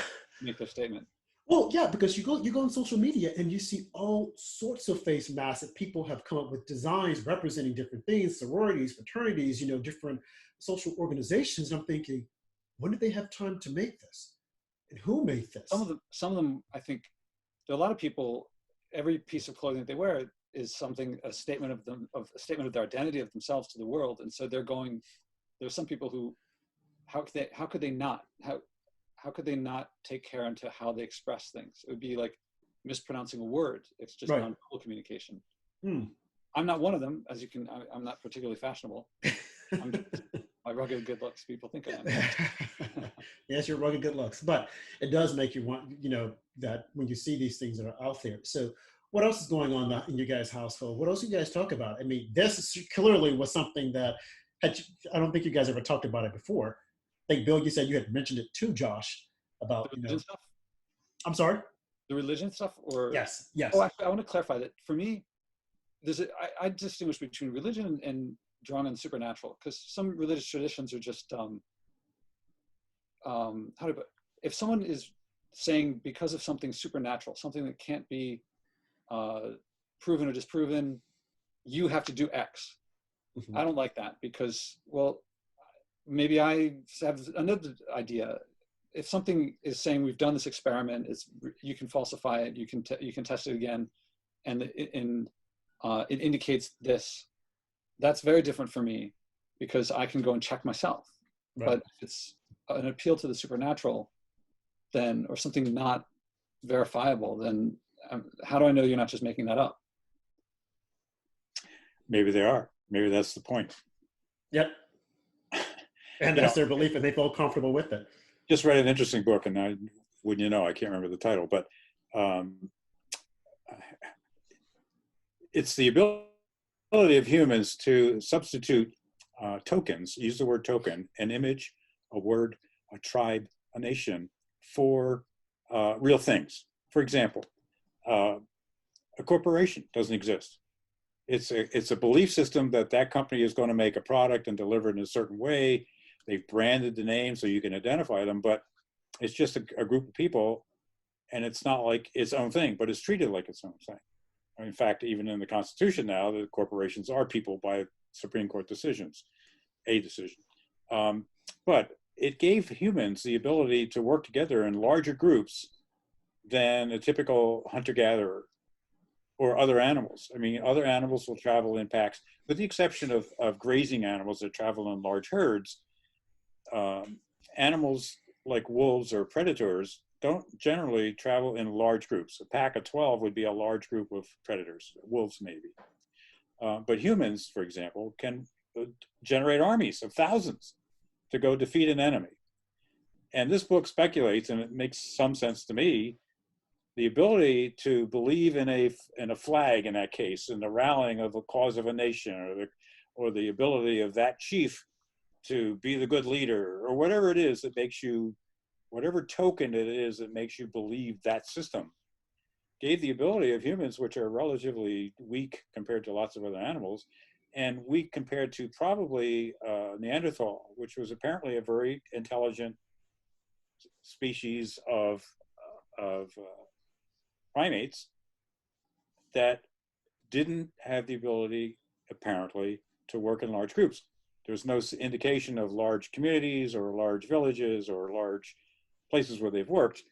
make their statement. Well, yeah, because you go on social media and you see all sorts of face masks that people have come up with designs representing different things, sororities, fraternities, you know, different social organizations. And I'm thinking, when did they have time to make this? And who made this? Some of them, I think, there are a lot of people, every piece of clothing that they wear is a statement of their identity of themselves to the world. And so there's some people who, how could they not take care into how they express things? It would be like mispronouncing a word. It's just non-verbal communication. I'm not one of them, as you can. I'm not particularly fashionable. My rugged good looks, people think I am. Yes, your rugged good looks, but it does make you want, you know, that when you see these things that are out there. So what else is going on in your guys' household? What else do you guys talk about? I mean, this clearly was something that I don't think you guys ever talked about it before. I think, Bill, you said you had mentioned it to Josh about, the religion stuff? I'm sorry? The religion stuff? Or Yes. Oh, actually, I want to clarify that for me, I distinguish between religion and drawing on the supernatural, because some religious traditions are just, if someone is saying because of something supernatural, something that can't be proven or disproven, you have to do X. Mhm. I don't like that, because, well, maybe I have another idea. If something is saying we've done this experiment, you can falsify it, you can test it again, and it indicates this. That's very different for me, because I can go and check myself. Right. But if it's an appeal to the supernatural, then, or something not verifiable, then how do I know you're not just making that up? Maybe they are. Maybe that's the point. Yep. And You that's know, their belief, and they feel comfortable with it. just read an interesting book, and wouldn't you know, I can't remember the title, but it's the ability of humans to substitute tokens, use the word token, an image, a word, a tribe, a nation, for real things. For example, a corporation doesn't exist. It's a belief system that that company is going to make a product and deliver it in a certain way. They've branded the name so you can identify them, but it's just a group of people, and it's not like its own thing, but it's treated like its own thing. In fact, even in the Constitution now, the corporations are people by Supreme Court decisions, a decision. But it gave humans the ability to work together in larger groups than a typical hunter-gatherer or other animals. I mean, other animals will travel in packs, with the exception of grazing animals that travel in large herds. Animals like wolves or predators don't generally travel in large groups. A pack of 12 would be a large group of predators, wolves maybe. But humans, for example, can generate armies of thousands to go defeat an enemy. And this book speculates, and it makes some sense to me, the ability to believe in a flag in that case, in the rallying of the cause of a nation, or the ability of that chief to be the good leader, or whatever it is that makes you, whatever token it is that makes you believe that system, gave the ability of humans, which are relatively weak compared to lots of other animals, and weak compared to probably Neanderthal, which was apparently a very intelligent species of primates that didn't have the ability, apparently, to work in large groups. There's no indication of large communities or large villages or large places where they've worked,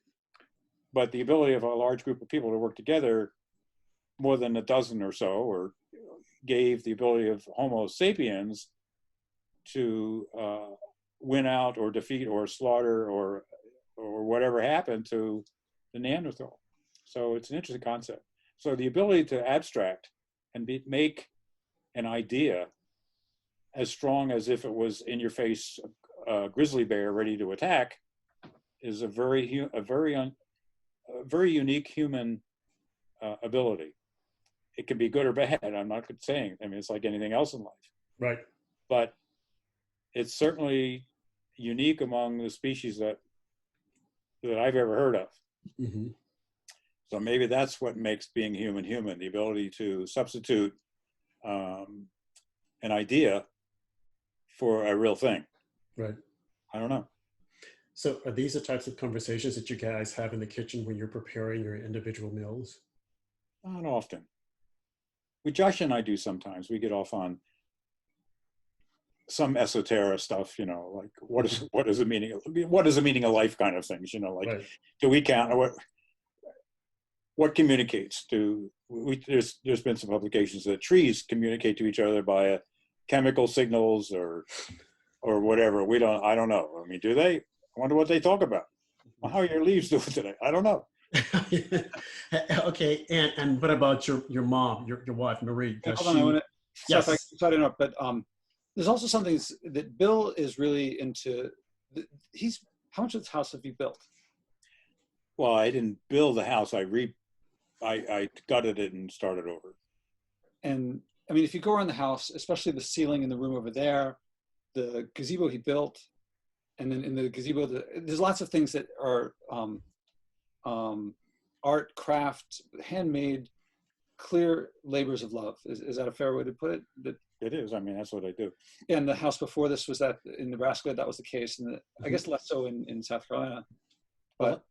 but the ability of a large group of people to work together, more than a dozen or so, or gave the ability of Homo sapiens to win out or defeat or slaughter or whatever happened to the Neanderthal. So it's an interesting concept. So the ability to abstract and make an idea as strong as if it was in your face, a grizzly bear ready to attack, is a very unique human ability. It can be good or bad. I'm not saying. I mean, it's like anything else in life. Right. But it's certainly unique among the species that I've ever heard of. Mm-hmm. So maybe that's what makes being human human, the ability to substitute an idea for a real thing. Right. I don't know. So are these the types of conversations that you guys have in the kitchen when you're preparing your individual meals? Not often. Josh and I do sometimes. We get off on some esoteric stuff, you know, like what is the meaning of life kind of things, you know, like right. Do we count, or what communicates? There's been some publications that trees communicate to each other by chemical signals or whatever. I don't know. I mean, do they? I wonder what they talk about. Well, how are your leaves doing today? I don't know. Okay, and what about your mom, your wife, Marie? Hold on, yes. Sorry to interrupt, but there's also something that Bill is really into. How much of this house have you built? Well, I didn't build the house. I gutted it and started over. And I mean, if you go around the house, especially the ceiling in the room over there, the gazebo he built, and then in the gazebo, there's lots of things that are art, craft, handmade, clear labors of love. Is that a fair way to put it? That, It is. I mean, that's what I do. and the house before this, was that in Nebraska, that was the case. And I guess less so in South Carolina. But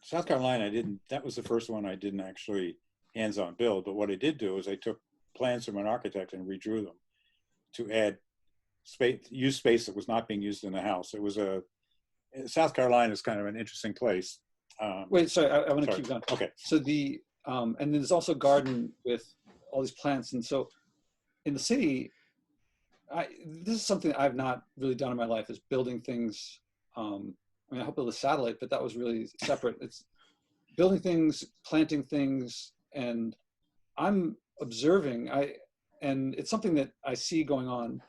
South Carolina, that was the first one I didn't actually hands-on build. But what I did do is I took plans from an architect and redrew them to add use space that was not being used in the house. South Carolina is kind of an interesting place. wait, sorry, I want to keep going. Okay. So and there's also a garden with all these plants. And so in the city, this is something I've not really done in my life, is building things. I mean, I hope build a satellite, but that was really separate. It's building things, planting things, and I'm observing. And it's something that I see going on.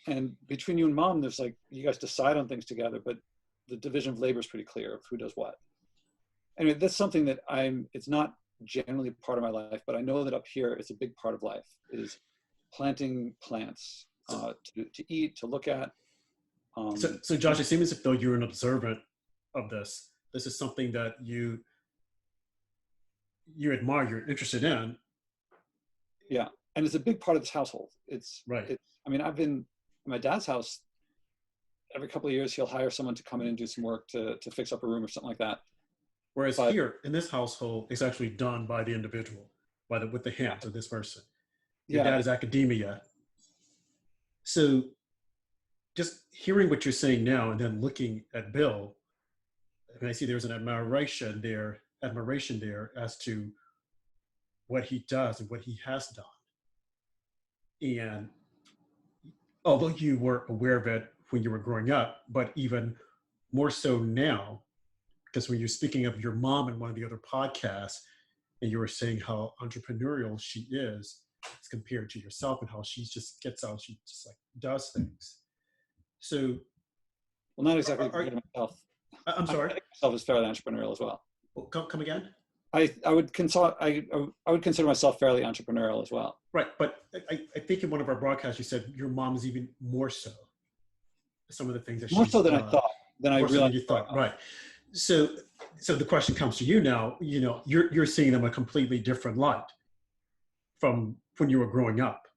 And between you and Mom, there's like, you guys decide on things together, but the division of labor is pretty clear of who does what. Anyway, that's something that it's not generally part of my life, but I know that up here, it's a big part of life, is planting plants to eat, to look at. So Josh, it seems as though you're an observant of this. This is something that you admire, you're interested in. Yeah, and it's a big part of this household. Right. I mean, I've been in my dad's house. Every couple of years, he'll hire someone to come in and do some work to fix up a room or something like that. Whereas here in this household, it's actually done by the individual, with the hands of this person. Your dad is academia. So just hearing what you're saying now and then looking at Bill, and I see there's an admiration there as to what he does and what he has done. And although you were aware of it when you were growing up, but even more so now, because when you're speaking of your mom in one of the other podcasts, and you were saying how entrepreneurial she is as compared to yourself, and how she just gets out, she just like does things. So, well, not exactly myself. I'm sorry. I think myself is fairly entrepreneurial as well. Come again? I would consider myself fairly entrepreneurial as well. Right, but I think in one of our broadcasts you said your mom is even more so. Some of the things that more she's so than done, I thought. Than I realized you thought. Right. So the question comes to you now. You know, you're seeing them a completely different light from when you were growing up.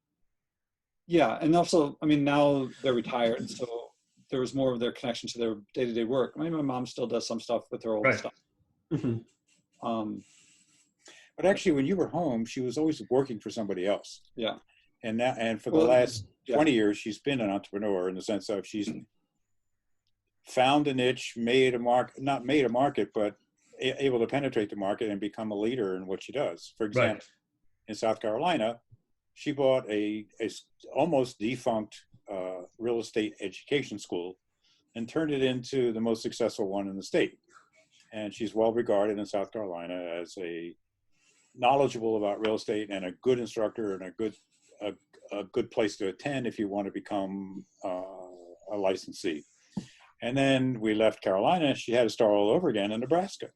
Yeah, and also, I mean, now they're retired, so there was more of their connection to their day-to-day work. I mean, my mom still does some stuff with her old stuff. Mm-hmm. But actually, when you were home, she was always working for somebody else. Yeah. And for the last 20 years, she's been an entrepreneur in the sense of she's found a niche, not made a market, but able to penetrate the market and become a leader in what she does. For example, in South Carolina, she bought a almost defunct real estate education school and turned it into the most successful one in the state. And she's well regarded in South Carolina as a knowledgeable about real estate and a good instructor and a good place to attend if you want to become a licensee. And then we left Carolina. She had to start all over again in Nebraska.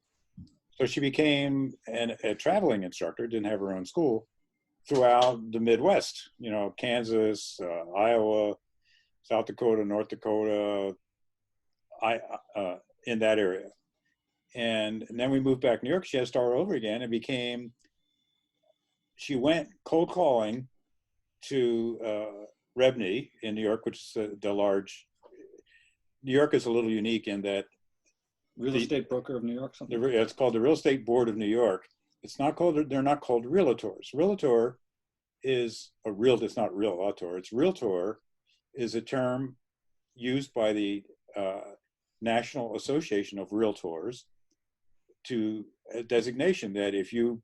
So she became a traveling instructor, didn't have her own school, throughout the Midwest, you know, Kansas, Iowa, South Dakota, North Dakota, in that area. And then we moved back to New York. She had to start over again and she went cold calling to Rebney in New York, which is the large, New York is a little unique in that Real estate broker of New York, something? It's called the Real Estate Board of New York. They're not called realtors. Realtor is it's not realtor. It's realtor is a term used by the National Association of Realtors to a designation that if you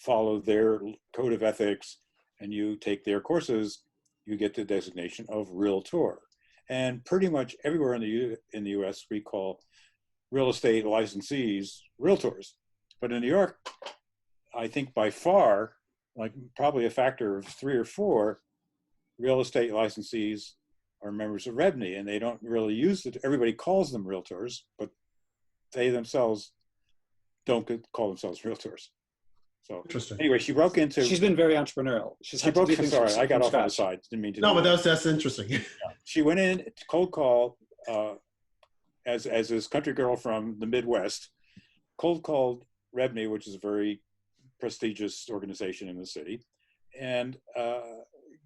follow their code of ethics and you take their courses, you get the designation of realtor. And pretty much everywhere in the U.S. we call real estate licensees realtors. But in New York, I think by far, like probably a factor of 3 or 4, real estate licensees are members of Rebney, and they don't really use it. Everybody calls them realtors, but they themselves don't call themselves realtors. So interesting. Anyway, she broke into. She's been very entrepreneurial. Sorry, I got off on the side. Didn't mean to. No, but that's interesting. Yeah. She went in to cold call as this country girl from the Midwest, cold called Rebney, which is a very prestigious organization in the city, and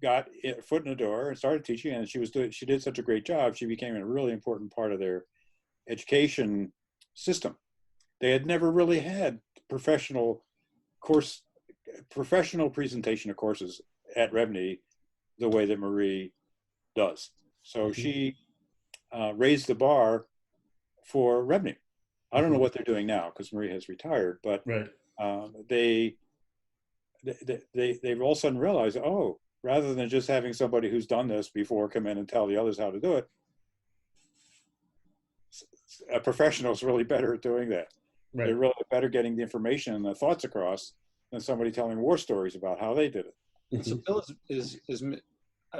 got a foot in the door and started teaching. And she did such a great job. She became a really important part of their education system. They had never really had professional presentation of courses at Rebney the way that Marie does. So she raised the bar for Rebney. I don't know what they're doing now because Marie has retired, but Right. they've all of a sudden realized, oh, rather than just having somebody who's done this before come in and tell the others how to do it, a professional is really better at doing that. Right. They're really better getting the information and the thoughts across than somebody telling war stories about how they did it. Mhm. So Bill is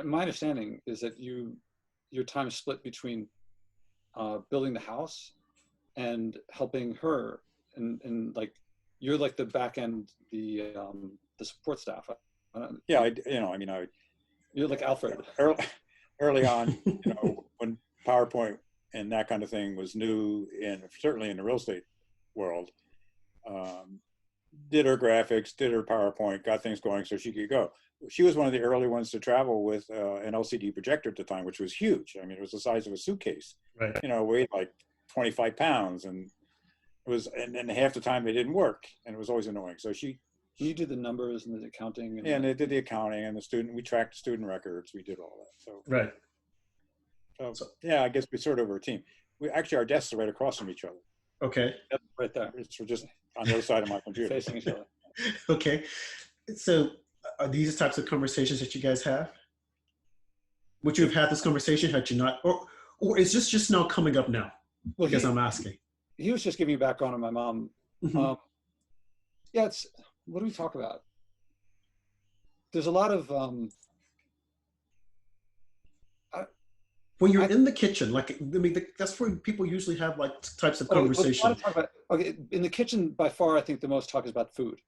my understanding is that your time is split between building the house and helping her, and like you're like the back end, the support staff. Yeah, You're like Alfred. Early on, when PowerPoint and that kind of thing was new, and certainly in the real estate world, did her graphics, did her PowerPoint, got things going so she could go. She was one of the early ones to travel with an LCD projector at the time, which was huge. I mean, it was the size of a suitcase. Right. Weighed like 25 pounds, and it was, and half the time they didn't work, and it was always annoying. So you did the numbers and the accounting. And they did the accounting and we tracked student records. We did all that. So Right. So yeah, I guess we sort of were a team. Our desks are right across from each other. Okay. Yep, right there. We're just on the other side of my computer. Facing each other. Okay. So are these the types of conversations that you guys have? Would you have had this conversation had you not, or is this just now coming up now? Well, because I'm asking. He was just giving you background on my mom. Mhm. Yeah, what do we talk about? There's a lot of When you're in the kitchen, that's where people usually have like types of conversation. Okay, in the kitchen, by far, I think the most talk is about food.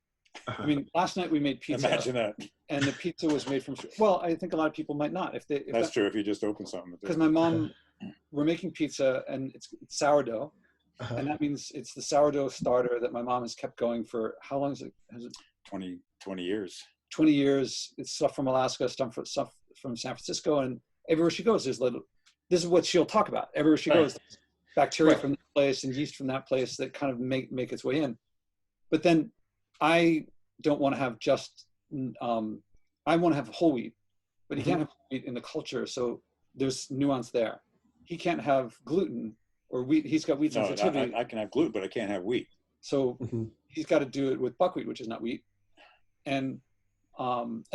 Uh-huh. I mean, last night we made pizza. Imagine that. And the pizza was made from, well, I think a lot of people might not. That's true, if you just open something. Because my mom, we're making pizza and it's sourdough. Uh-huh. And that means it's the sourdough starter that my mom has kept going for, how long has it? 20 years. 20 years. It's stuff from Alaska, stuff from San Francisco, and everywhere she goes, this is what she'll talk about. Everywhere she goes, there's bacteria from this place and yeast from that place that kind of make its way in. But then I don't want to have just, I want to have whole wheat, but he can't have wheat in the culture. So there's nuance there. He can't have gluten or wheat. He's got wheat sensitivity. I can have gluten, but I can't have wheat. So he's got to do it with buckwheat, which is not wheat. And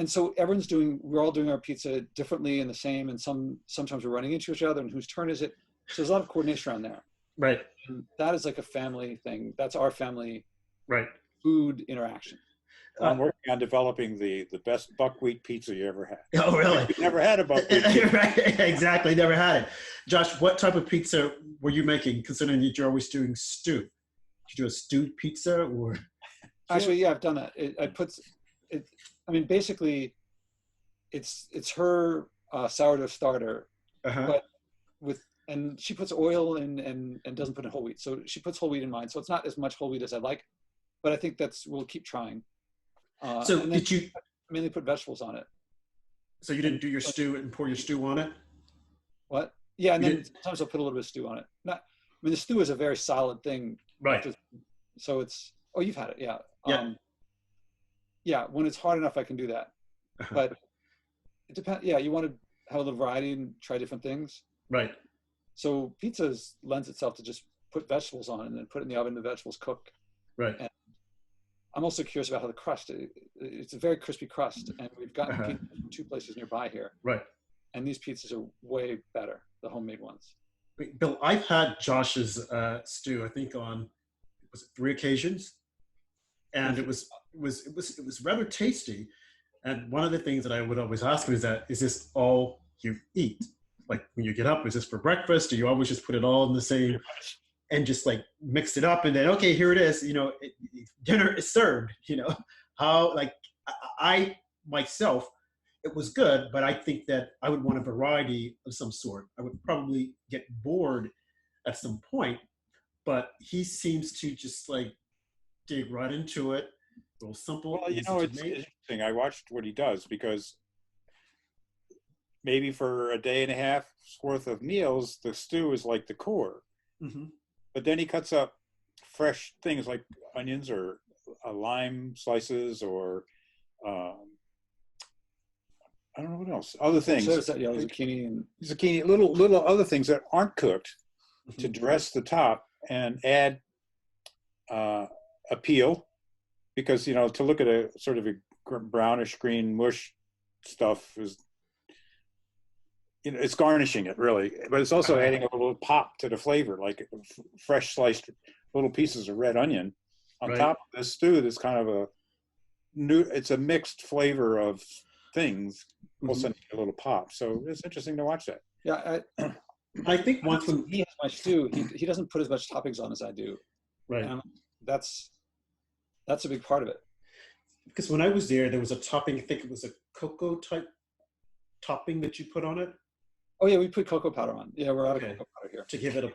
so we're all doing our pizza differently and the same. And sometimes we're running into each other and whose turn is it? So there's a lot of coordination around there. Right. And that is like a family thing. That's our family food interaction. I'm working on developing the best buckwheat pizza you ever had. Oh, really? You never had a buckwheat pizza. Right, exactly. Never had it. Josh, what type of pizza were you making, considering that you're always doing stew? Did you do a stewed pizza or? Actually, yeah, I've done that. Basically, it's her sourdough starter, but and she puts oil in and doesn't put in whole wheat. So she puts whole wheat in mine. So it's not as much whole wheat as I like, but I think we'll keep trying. So did you mainly put vegetables on it? So you didn't do your stew and pour your stew on it? What? Yeah, and then sometimes I'll put a little bit of stew on it. The stew is a very solid thing. Right. So it's, you've had it, yeah. Yeah. Yeah, when it's hard enough, I can do that. But it depends. Yeah, you want to have a little variety and try different things. Right. So pizza lends itself to just put vegetables on and then put it in the oven, the vegetables cook. Right. And I'm also curious about how the crust, it's a very crispy crust, and we've gotten pizza from 2 places nearby here. Right. And these pizzas are way better, the homemade ones. Bill, I've had Josh's stew, I think on, was it 3 occasions? And it was rather tasty. And one of the things that I would always ask him is this all you eat? Like when you get up, is this for breakfast? Do you always just put it all in the same and just like mix it up and then, okay, here it is, dinner is served, how, like, I myself, it was good, but I think that I would want a variety of some sort. I would probably get bored at some point, but he seems to just like dig right into it. Real simple. Well, you easy know, to it's make. interesting. I watched what he does because maybe for a day and a half's worth of meals, the stew is like the core. Hmm. But then he cuts up fresh things like onions or lime slices or um, I don't know what else, other things, So is that, yeah, zucchini and zucchini, little other things that aren't cooked to Hmm. dress the top and add a peel because you know to look at a sort of a brownish green mush stuff is you know it's garnishing it really, but it's also adding a little pop to the flavor, like fresh sliced little pieces of red onion on Right. top of this stew. That's kind of a new. It's a mixed flavor of things. Also, a little pop. So it's interesting to watch that. yeah. I think once When when he has my stew, he doesn't put as much toppings on as I do, right. and that's a big part of it. Because when I was there was a topping. I think it was a cocoa type topping that you put on it Oh yeah, we put cocoa powder on. Yeah, we're out of Okay. cocoa powder here. to give it a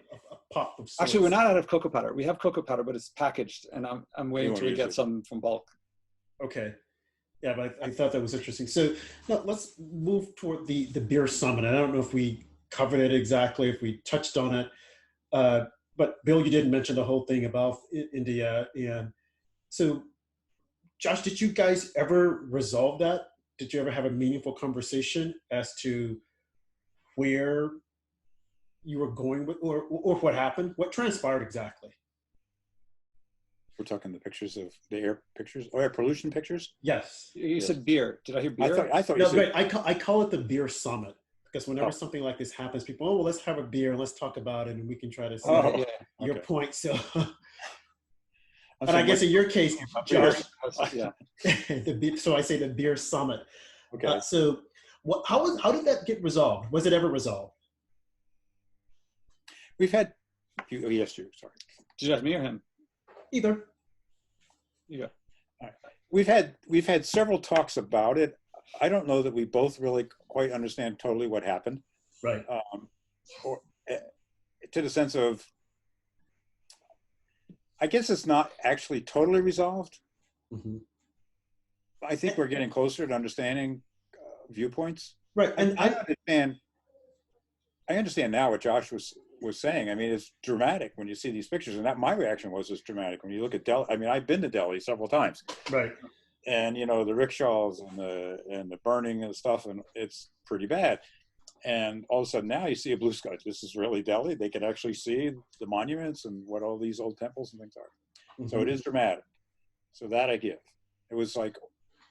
pop of sorts. Actually, we're not out of cocoa powder. We have cocoa powder, but it's packaged, and I'm waiting won't till we use get it. some from bulk. Okay. Yeah, but I thought that was interesting. So now let's move toward the beer summit. I don't know if we covered it exactly, if we touched on it, but Bill, you didn't mention the whole thing about India. And so, Josh, did you guys ever resolve that? Did you ever have a meaningful conversation as to where you were going with, or what happened? What transpired exactly? We're talking the pictures of the air pictures, or air pollution pictures. Yes. You said beer. Did I hear beer? I thought you No, said right. I call it the beer summit because whenever Oh. something like this happens, people, oh, well, let's have a beer and let's talk about it and we can try to see Oh, yeah. your okay. point. So, I'm and I saying, guess in your case, beer. Josh, Yeah. so I say the beer summit. Okay. So, how did that get resolved? Was it ever resolved? We've had yes, you sorry. Did you ask me or him? Either. Yeah. We've had several talks about it. I don't know that we both really quite understand totally what happened. Right. Or to the sense of, I guess it's not actually totally resolved. Mm-hmm. I think we're getting closer to understanding viewpoints. Right. And I understand now what Josh was saying. I mean, it's dramatic when you see these pictures, and that my reaction was it's dramatic when you look at Delhi. I mean, I've been to Delhi several times, right. and you know the rickshaws and the burning and stuff, and it's pretty bad. And all of a sudden now you see a blue sky. This is really Delhi. They can actually see the monuments and what all these old temples and things are. Mm-hmm. So it is dramatic. So that I give. It was like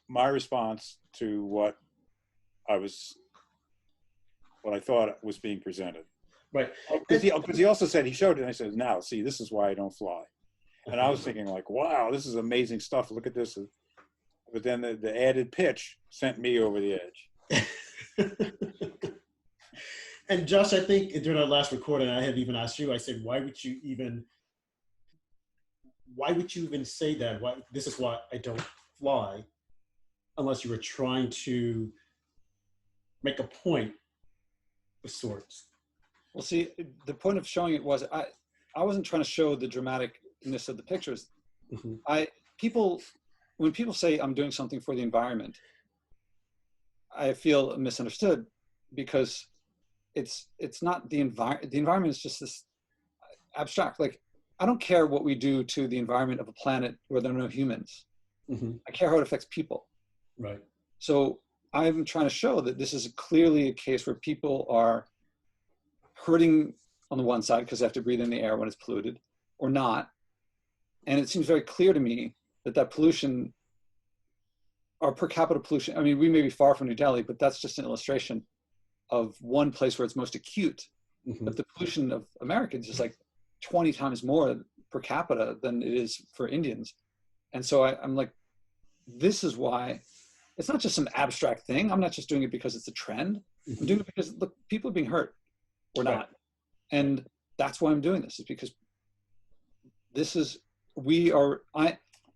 my response to what I thought was being presented. Right. Because he also said, he showed it and I said, now, see, this is why I don't fly. And I was thinking like, wow, this is amazing stuff. Look at this. But then the added pitch sent me over the edge. And Josh, I think during our last recording, I had even asked you, I said, why would you even say that? This is why I don't fly, unless you were trying to make a point of sorts. Well, see, the point of showing it was I wasn't trying to show the dramaticness of the pictures. Mm-hmm. When people say I'm doing something for the environment, I feel misunderstood because it's not the environment. The environment is just this abstract. Like, I don't care what we do to the environment of a planet where there are no humans. Mm-hmm. I care how it affects people. Right. So I'm trying to show that this is clearly a case where people are hurting on the one side because they have to breathe in the air when it's polluted, or not. And it seems very clear to me that pollution, our per capita pollution, I mean, we may be far from New Delhi, but that's just an illustration of one place where it's most acute. Mm-hmm. But the pollution of Americans is like 20 times more per capita than it is for Indians. And so I'm like, this is why it's not just some abstract thing. I'm not just doing it because it's a trend. Mm-hmm. I'm doing it because, look, people are being hurt or not. Right. And that's why I'm doing this, is because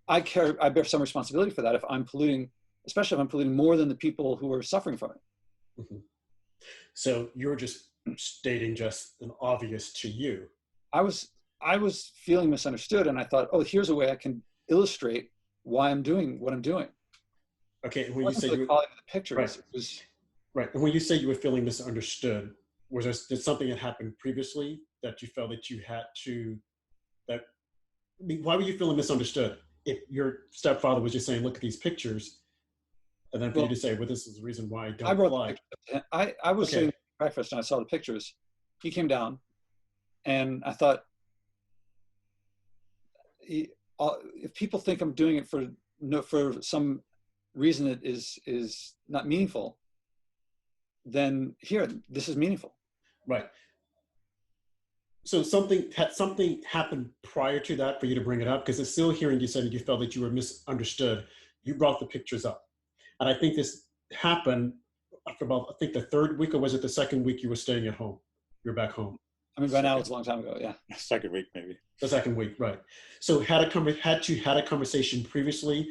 I bear some responsibility for that if I'm polluting, especially if I'm polluting more than the people who are suffering from it. Mm-hmm. So you're just stating just an obvious to you. I was feeling misunderstood, and I thought, oh, here's a way I can illustrate why I'm doing what I'm doing. Okay, and It when you wasn't say for the you quality of the pictures. right, It was, right, and when you say you were feeling misunderstood, was there did something that happened previously that you felt that you had to that? I mean, why were you feeling misunderstood? If your stepfather was just saying, "Look at these pictures," and then for you well, to say, "Well, this is the reason why I I don't brought the fly." pictures. I was sitting Okay, at breakfast and I saw the pictures. He came down and I thought, if people think I'm doing it for no, for some reason that is not meaningful, then here, this is meaningful. right. So something happened prior to that for you to bring it up, because it's still hearing you said that you felt that you were misunderstood. You brought the pictures up, and I think this happened after about, I think, the third week, or was it the second week you were staying at home? You're back home. I mean, by now it's a long time ago. Yeah. Second week, maybe. The second week, right? So had you had a conversation previously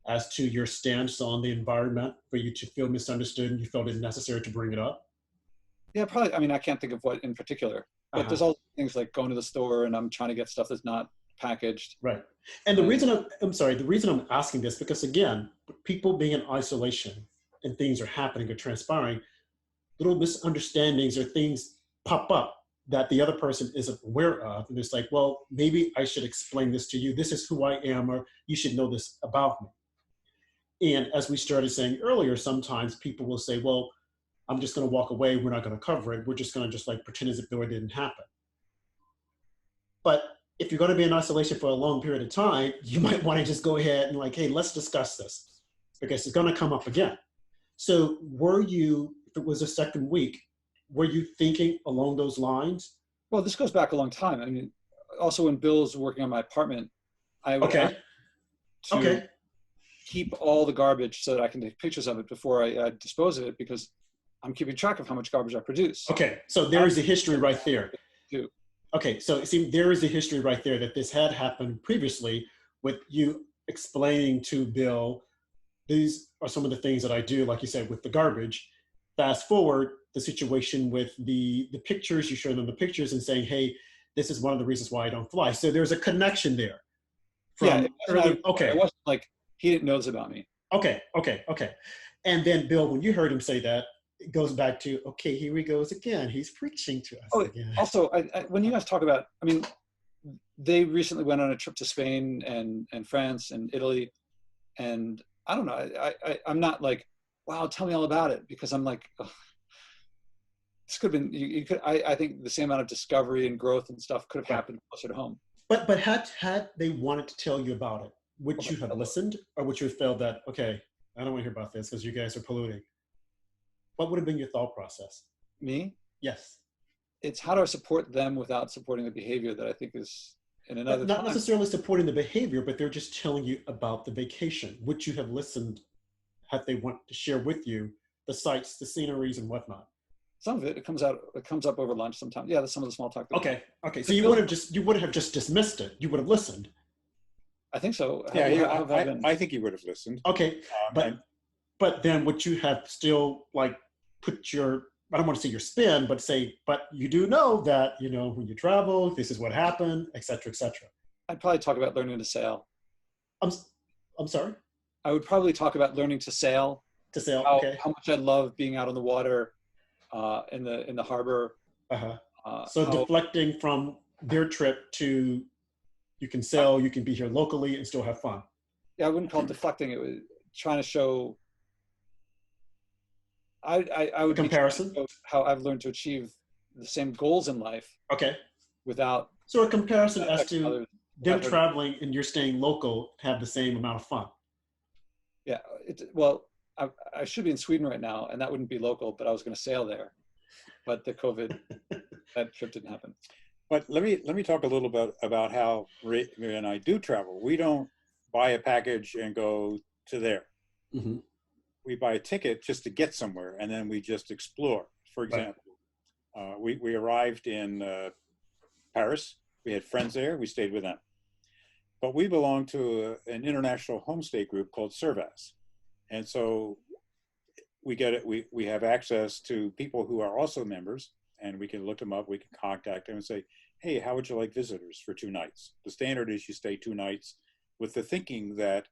as to your stance on the environment for you to feel misunderstood, and you felt it necessary to bring it up? Yeah, probably. I mean, I can't think of what in particular, but Uh-huh. there's all things like going to the store and I'm trying to get stuff that's not packaged. Right. And the And reason I'm sorry, the reason I'm asking this, because again, people being in isolation and things are happening or transpiring, little misunderstandings or things pop up that the other person isn't aware of. And it's like, well, maybe I should explain this to you. This is who I am, or you should know this about me. And as we started saying earlier, sometimes people will say, well, I'm just going to walk away. We're not going to cover it. We're just going to just like pretend as if though it didn't happen. But if you're going to be in isolation for a long period of time, you might want to just go ahead and like, hey, let's discuss this, because it's going to come up again. So were you, if it was a second week, were you thinking along those lines? well, this goes back a long time. I mean, also when Bill was working on my apartment, I would ask Okay. to Okay. keep all the garbage so that I can take pictures of it before I dispose of it, because I'm keeping track of how much garbage I produce. Okay. So there is a history right there. Too. Okay. So see, there is a history right there that this had happened previously, with you explaining to Bill, these are some of the things that I do, like you said, with the garbage. Fast forward the situation with the pictures, you show them the pictures and saying, hey, this is one of the reasons why I don't fly. So there's a connection there Yeah, from early. it Okay. wasn't like he didn't know this about me. Okay. Okay. Okay. And then Bill, when you heard him say that, it goes back to, okay, here he goes again. He's preaching to us Oh, again. also, when you guys talk about, I mean, they recently went on a trip to Spain and France and Italy, and I don't know, I'm not like, wow, tell me all about it, because I'm like, ugh, this could have been, you could, I think the same amount of discovery and growth and stuff could have Right. happened closer to home. But had they wanted to tell you about it, would Okay. you have listened, or would you have felt that, okay, I don't want to hear about this because you guys are polluting? What would have been your thought process? Me, Yes. it's how do I support them without supporting the behavior that I think is in But another not time. necessarily supporting the behavior, but they're just telling you about the vacation. Would you have listened had they want to share with you the sights, the sceneries, and whatnot? Some of it, it comes up over lunch sometimes. Yeah, that's some of the small talk. Okay. Okay. So But you would have just dismissed it. You would have listened. I think so. Yeah, How have I been? I think he would have listened. Okay. And But then would you have still like put your, I don't want to say your spin, but say, but you do know that, when you travel, this is what happened, et cetera, et cetera. I'd probably talk about learning to sail. I'm, I'm sorry I would probably talk about learning to sail, to say, how okay. much I love being out on the water, in the harbor. Uh-huh. So How, deflecting from their trip to, you can sail, you can be here locally and still have fun. yeah, I wouldn't call it deflecting. It was trying to show. I would be trying to Comparison. show how I've learned to achieve the same goals in life Okay. without So a comparison as affecting to others. them Effort. traveling and you're staying local, have the same amount of fun. Yeah, well, I should be in Sweden right now, and that wouldn't be local, but I was going to sail there, but the COVID, that trip didn't happen. but let me talk a little bit about how when I do travel, we don't buy a package and go to there. Mm-hmm. We buy a ticket just to get somewhere, and then we just explore. For example, we arrived in Paris. We had friends there. We stayed with them. But we belong to an international homestay group called Servas. And so we get it. We have access to people who are also members, and we can look them up. We can contact them and say, hey, how would you like visitors for 2 nights? The standard is you stay 2 nights with the thinking that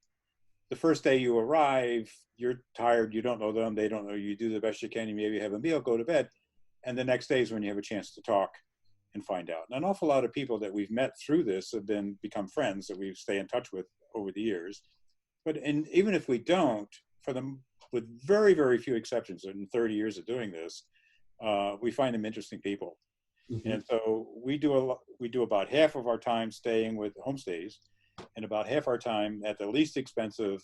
the first day you arrive, you're tired, you don't know them, they don't know you, do the best you can, you maybe have a meal, go to bed. And the next day is when you have a chance to talk and find out. And an awful lot of people that we've met through this have become friends that we stay in touch with over the years. But even if we don't, for them, with very, very few exceptions in 30 years of doing this, we find them interesting people. Mm-hmm. And so we do about half of our time staying with homestays, and about half our time at the least expensive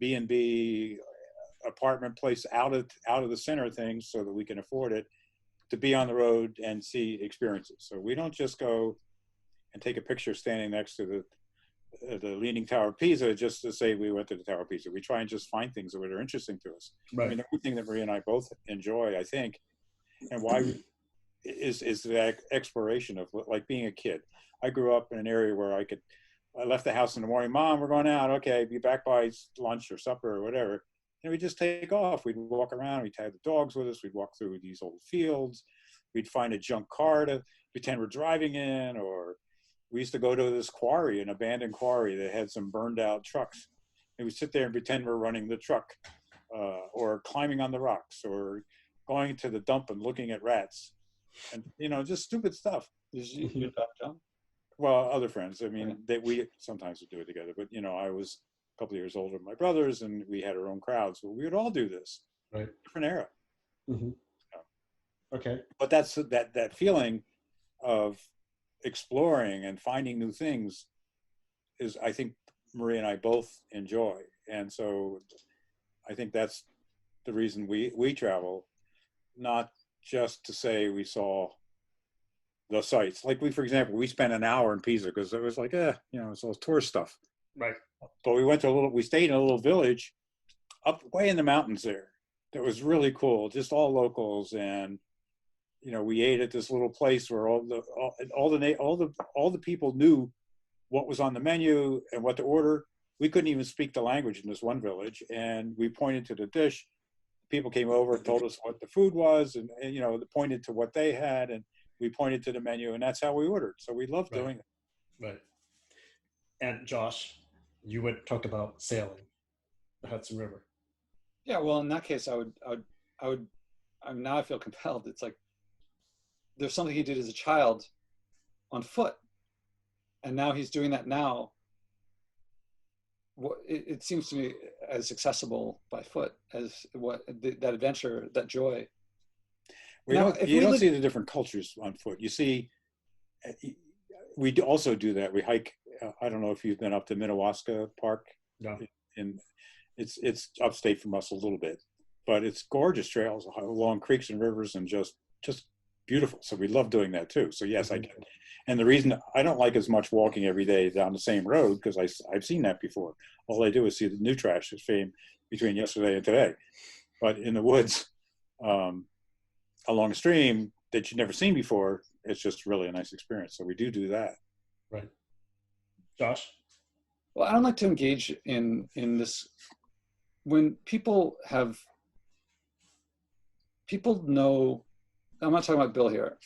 B&B apartment place out of the center of things, so that we can afford it, to be on the road and see experiences. So we don't just go and take a picture standing next to the Leaning Tower of Pisa just to say we went to the Tower of Pisa. We try and just find things that are interesting to us. Right. I mean, the one thing that Maria and I both enjoy, I think, and why is that exploration of, like, being a kid. I grew up in an area where I left the house in the morning, Mom, we're going out. Okay, be back by lunch or supper or whatever. And we'd just take off. We'd walk around. We'd have the dogs with us. We'd walk through these old fields. We'd find a junk car to pretend we're driving in. Or we used to go to this quarry, an abandoned quarry that had some burned out trucks. And we'd sit there and pretend we're running the truck, or climbing on the rocks, or going to the dump and looking at rats. And, just stupid stuff. You John? Well, other friends. I mean, we sometimes would do it together. But, I was a couple of years older than my brothers, and we had our own crowds. So we would all do this. Right. Different era. Mm-hmm. Okay. But that's that feeling of exploring and finding new things is, I think, Maria and I both enjoy. And so I think that's the reason we travel, not just to say we saw the sites. Like for example, we spent an hour in Pisa because it was like, it's all tourist stuff. Right. But we stayed in a little village up way in the mountains there. That was really cool. Just all locals. And, we ate at this little place where all the people knew what was on the menu and what to order. We couldn't even speak the language in this one village. And we pointed to the dish. People came over and told us what the food was, and pointed to what they had, and we pointed to the menu, and that's how we ordered. So we love doing it. Right. And Josh, you would talk about sailing the Hudson River. Yeah, well, in that case, I would. Now I feel compelled. It's like there's something he did as a child on foot, and now he's doing that now. It seems to me as accessible by foot as that adventure, that joy. You don't see the different cultures on foot. You see, we also do that. We hike. I don't know if you've been up to Minnewaska Park. No. It's upstate from us a little bit, but it's gorgeous trails along creeks and rivers, and just beautiful. So we love doing that too. So yes, I get it. And the reason I don't like as much walking every day down the same road, because I've seen that before. All I do is see the new trash is fame between yesterday and today. But in the woods, along a stream that you've never seen before, it's just really a nice experience. So we do that. Right. Josh? Well, I don't like to engage in this. When people know, I'm not talking about Bill here.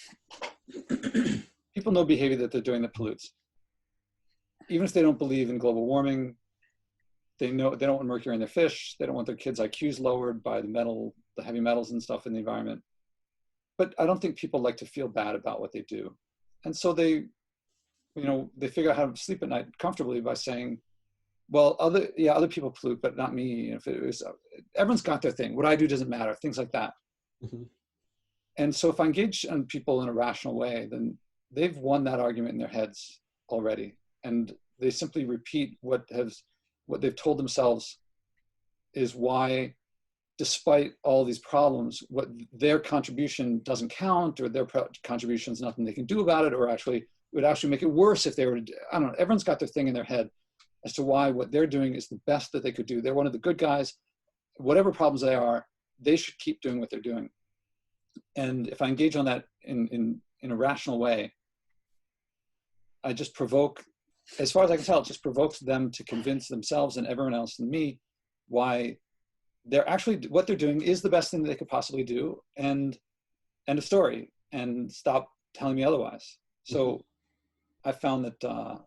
People know behavior that they're doing that pollutes. Even if they don't believe in global warming, they know they don't want mercury in their fish. They don't want their kids' IQs lowered by the heavy metals and stuff in the environment. But I don't think people like to feel bad about what they do. And so they figure out how to sleep at night comfortably by saying, well, other people pollute, but not me. If it was, everyone's got their thing. What I do doesn't matter, things like that. Mm-hmm. And so if I engage on people in a rational way, then they've won that argument in their heads already. And they simply repeat what they've told themselves is why, despite all these problems, what their contribution doesn't count, or their contribution is nothing they can do about it, or actually would actually make it worse if they were to, I don't know, everyone's got their thing in their head as to why what they're doing is the best that they could do. They're one of the good guys. Whatever problems they are, they should keep doing what they're doing. And if I engage on that in a rational way, I just provoke, as far as I can tell, it just provokes them to convince themselves and everyone else and me why they're actually, what they're doing is the best thing that they could possibly do, and end of story, and stop telling me otherwise. So I found that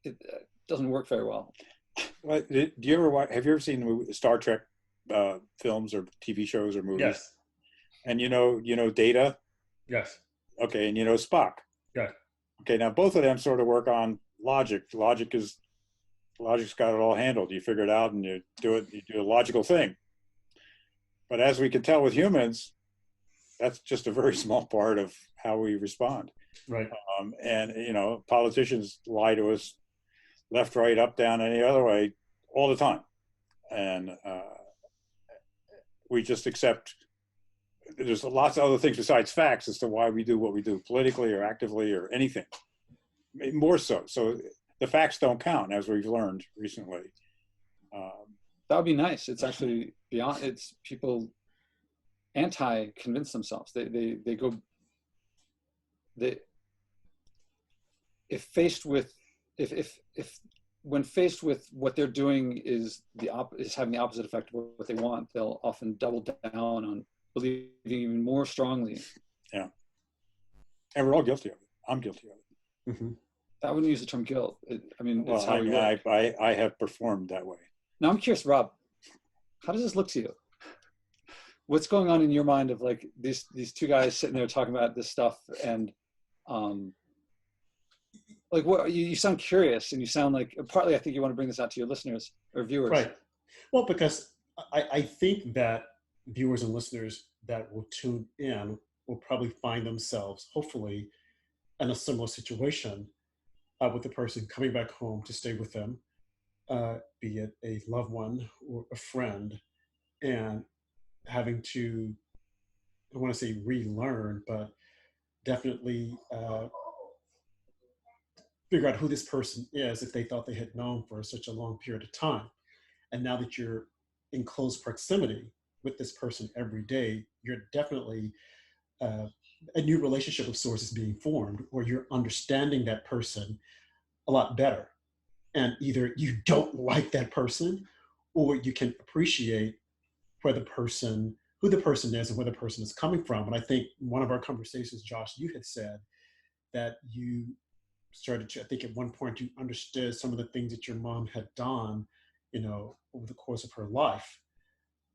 it doesn't work very well. What, do you ever watch, have you ever seen the Star Trek films or TV shows or movies? Yes. And Data, Yes. okay, and Spock. Yeah. Okay, now both of them sort of work on logic. Logic's got it all handled. You figure it out and you do it. You do a logical thing. But as we can tell with humans, that's just a very small part of how we respond. Right. And politicians lie to us left, right, up, down, any other way all the time, and we just accept. There's lots of other things besides facts as to why we do what we do politically or actively or anything. More so. So the facts don't count, as we've learned recently. That would be nice. It's actually beyond. It's people anti-convince themselves. They go. If when faced with what they're doing is having the opposite effect of what they want, they'll often double down on believing even more strongly. Yeah, and we're all guilty of it. I'm guilty of it. Mm-hmm. I wouldn't use the term guilt. It's how we work. work. I have performed that way. Now I'm curious, Rob, how does this look to you? What's going on in your mind of like these two guys sitting there talking about this stuff, and like what you sound curious, and you sound like partly I think you want to bring this out to your listeners or viewers. Right. Well, because I think that viewers and listeners that will tune in will probably find themselves, hopefully, in a similar situation with the person coming back home to stay with them, be it a loved one or a friend, and having to, I want to say relearn, but definitely figure out who this person is if they thought they had known for such a long period of time. And now that you're in close proximity with this person every day, you're definitely a new relationship of sorts is being formed, where you're understanding that person a lot better. And either you don't like that person, or you can appreciate who the person is and where the person is coming from. And I think one of our conversations, Josh, you had said that you started to, I think at one point you understood some of the things that your mom had done, over the course of her life.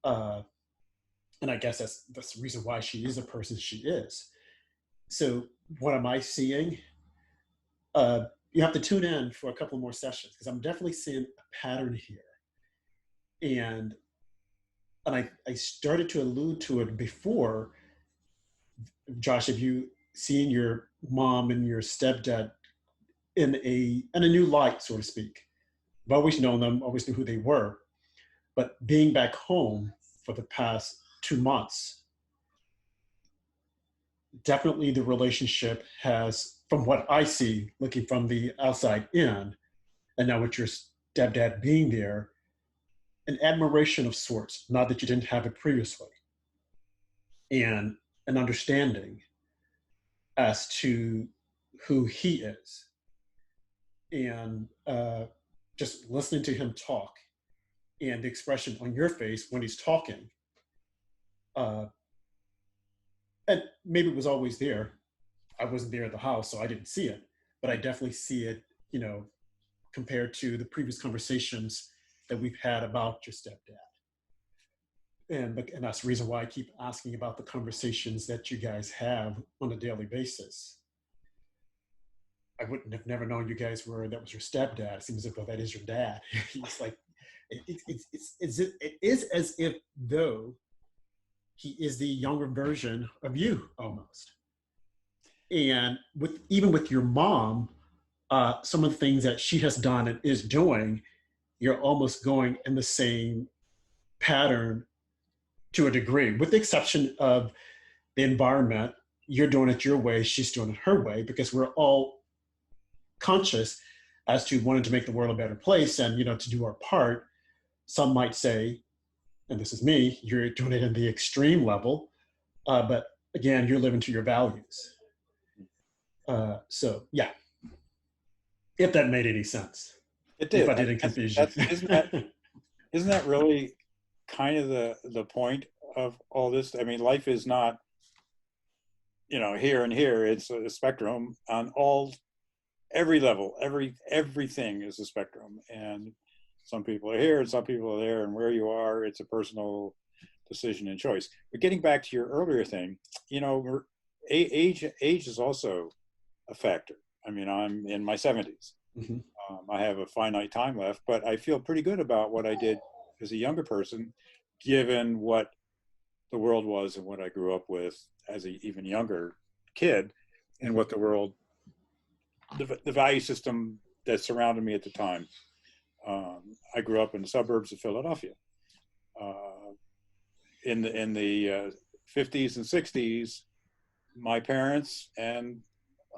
And I guess that's the reason why she is the person she is. So what am I seeing? You have to tune in for a couple more sessions, because I'm definitely seeing a pattern here. And I started to allude to it before. Josh, have you seen your mom and your stepdad in a new light, so to speak? I've always known them, always knew who they were. But being back home for the past 2 months, definitely the relationship has, from what I see, looking from the outside in, and now with your stepdad being there, an admiration of sorts, not that you didn't have it previously, and an understanding as to who he is. And just listening to him talk and the expression on your face when he's talking, and maybe it was always there. I wasn't there at the house, so I didn't see it, but I definitely see it, compared to the previous conversations that we've had about your stepdad. And that's the reason why I keep asking about the conversations that you guys have on a daily basis. I wouldn't have never known you guys that was your stepdad. It seems as though that is your dad. It's like, it is as if though he is the younger version of you almost. And even with your mom, some of the things that she has done and is doing, you're almost going in the same pattern to a degree, with the exception of the environment. You're doing it your way, she's doing it her way, because we're all conscious as to wanting to make the world a better place and, to do our part. Some might say, and this is me, you're doing it in the extreme level, but again, you're living to your values. So yeah, if that made any sense. It did. If I didn't confuse you. Isn't that really kind of the point of all this? I mean, life is not, here and here. It's a spectrum on every level. Everything is a spectrum, and some people are here and some people are there, and where you are, it's a personal decision and choice. But getting back to your earlier thing, you know, age is also a factor. I mean, I'm in my 70s. Mm-hmm. I have a finite time left, but I feel pretty good about what I did as a younger person, given what the world was and what I grew up with as an even younger kid, and what the world, the value system that surrounded me at the time. I grew up in the suburbs of Philadelphia. In the 50s and 60s, my parents and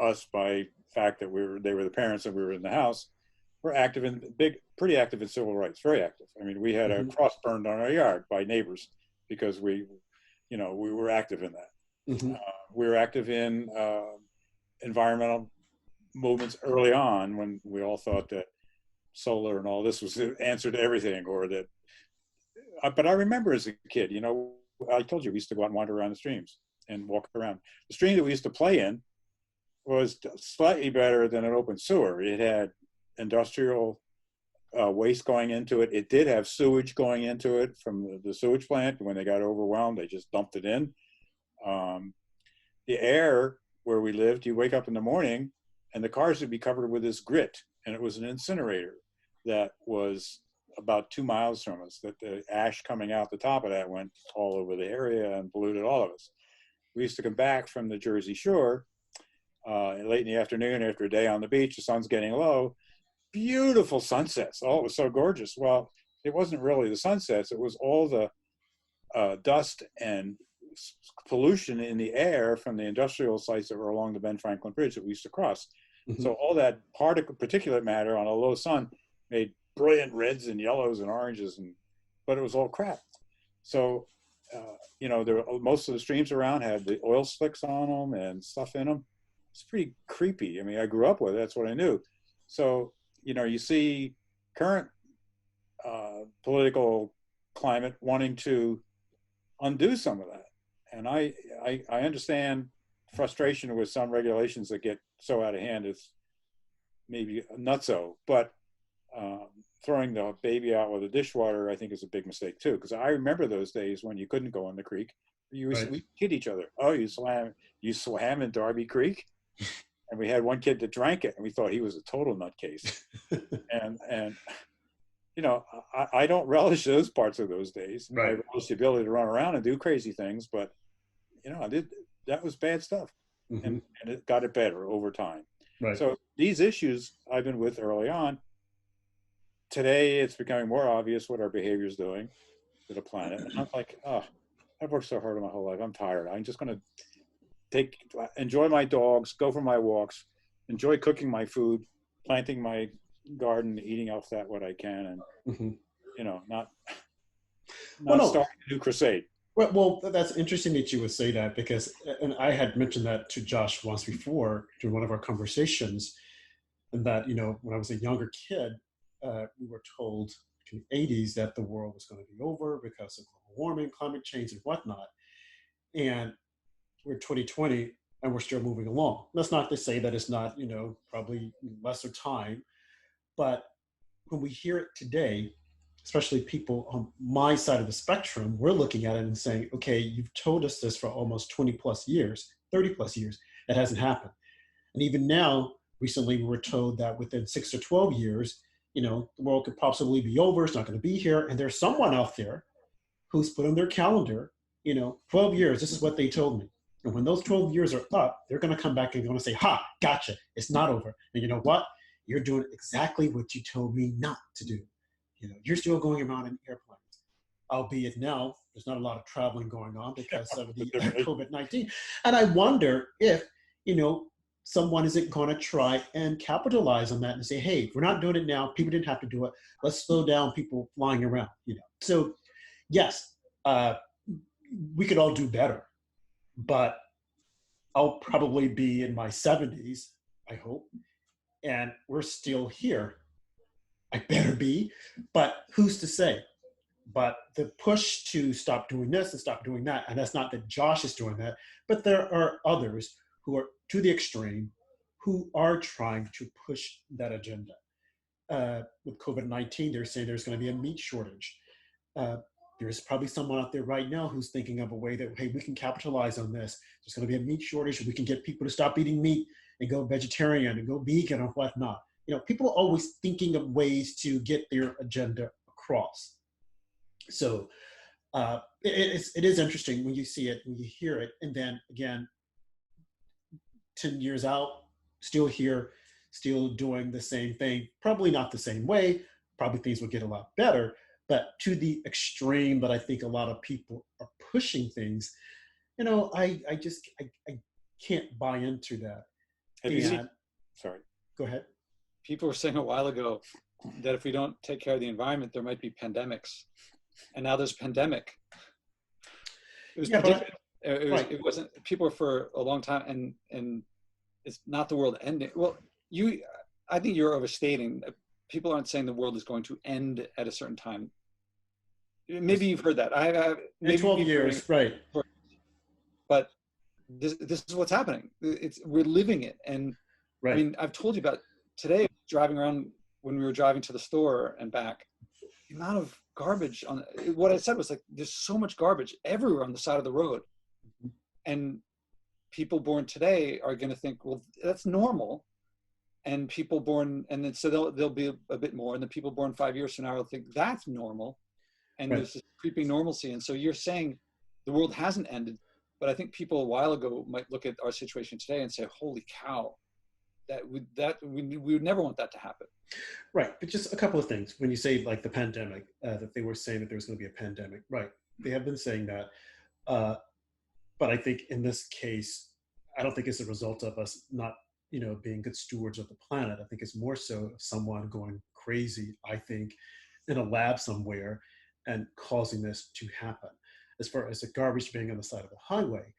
us, by fact that they were the parents and we were in the house, were pretty active in civil rights, very active. I mean, we had a cross burned on our yard by neighbors because we were active in that. Mm-hmm. We were active in environmental movements early on, when we all thought that solar and all this was the answer to everything, or that. But I remember as a kid, you know, I told you we used to go out and wander around the streams and walk around. The stream that we used to play in was slightly better than an open sewer. It had industrial waste going into it. It did have sewage going into it from the sewage plant. When they got overwhelmed, they just dumped it in. The air where we lived, you wake up in the morning and the cars would be covered with this grit, and it was an incinerator that was about 2 miles from us, that the ash coming out the top of that went all over the area and polluted all of us. We used to come back from the Jersey Shore late in the afternoon after a day on the beach, the sun's getting low, beautiful sunsets. Oh, it was so gorgeous. Well, it wasn't really the sunsets, it was all the dust and pollution in the air from the industrial sites that were along the Ben Franklin Bridge that we used to cross. Mm-hmm. So all that particulate matter on a low sun made brilliant reds and yellows and oranges, but it was all crap. So, you know, most of the streams around had the oil slicks on them and stuff in them. It's pretty creepy. I mean, I grew up with it. That's what I knew. So, you know, you see current political climate wanting to undo some of that. And I understand frustration with some regulations that get so out of hand. It's maybe nutso, but throwing the baby out with the dishwater, I think, is a big mistake too. Because I remember those days when you couldn't go in the creek. We kid each other. Oh, you swam in Darby Creek, and we had one kid that drank it, and we thought he was a total nutcase. and you know, I don't relish those parts of those days. Right. I relish the ability to run around and do crazy things, but you know, that was bad stuff, and it got it better over time. Right. So these issues I've been with early on. Today, it's becoming more obvious what our behavior is doing to the planet. And I'm like, oh, I've worked so hard my whole life. I'm tired. I'm just going to enjoy my dogs, go for my walks, enjoy cooking my food, planting my garden, eating off that what I can, and you know, not starting a new crusade. Well, that's interesting that you would say that, because, and I had mentioned that to Josh once before during one of our conversations, and that, you know, when I was a younger kid, we were told in the 80s that the world was going to be over because of global warming, climate change, and whatnot. And we're 2020 and we're still moving along. That's not to say that it's not, you know, probably lesser time, but when we hear it today, especially people on my side of the spectrum, we're looking at it and saying, okay, you've told us this for almost 20 plus years, 30 plus years, it hasn't happened. And even now, recently we were told that within 6 to 12 years, you know, the world could possibly be over, it's not going to be here. And there's someone out there who's put on their calendar, you know, 12 years, this is what they told me. And when those 12 years are up, they're going to come back and going to say, ha, gotcha, it's not over. And you know what? You're doing exactly what you told me not to do. You know, you're still going around in airplanes, albeit now there's not a lot of traveling going on because of the COVID-19. And I wonder if, you know, someone isn't going to try and capitalize on that and say, hey, if we're not doing it now, people didn't have to do it. Let's slow down people flying around, you know. So yes, we could all do better, but I'll probably be in my 70s, I hope, and we're still here. I better be, but who's to say? But the push to stop doing this and stop doing that, and that's not that Josh is doing that, but there are others who are to the extreme, who are trying to push that agenda. with COVID-19, they're saying there's going to be a meat shortage. Uh, there's probably someone out there right now who's thinking of a way that, hey, we can capitalize on this. There's going to be a meat shortage. We can get people to stop eating meat and go vegetarian and go vegan or whatnot. People are always thinking of ways to get their agenda across. So it is interesting when you see it, when you hear it, and then again, 10 years out, still here, still doing the same thing. Probably not the same way. Probably things will get a lot better, but to the extreme that I think a lot of people are pushing things, I can't buy into that. Have you seen? Sorry. Go ahead. People were saying a while ago that if we don't take care of the environment, there might be pandemics. And now there's pandemic. It was predicted. It wasn't, people were for a long time, and it's not the world ending. Well, I think you're overstating. People aren't saying the world is going to end at a certain time. Maybe you've heard that. Maybe 12 years, right. But this is what's happening. We're living it. And right. I mean, I've told you about today, driving around when we were driving to the store and back, the amount of garbage what I said was like, there's so much garbage everywhere on the side of the road. Mm-hmm. And people born today are going to think, well, that's normal. And people born, and then so they'll be a bit more. And the people born 5 years from now will think that's normal. And right. There's this creeping normalcy. And so you're saying the world hasn't ended, but I think people a while ago might look at our situation today and say, holy cow, we would never want that to happen. Right, but just a couple of things. When you say like the pandemic, that they were saying that there was going to be a pandemic, right? They have been saying that, but I think in this case, I don't think it's a result of us not, being good stewards of the planet. I think it's more so someone going crazy, I think, in a lab somewhere and causing this to happen. As far as the garbage being on the side of the highway,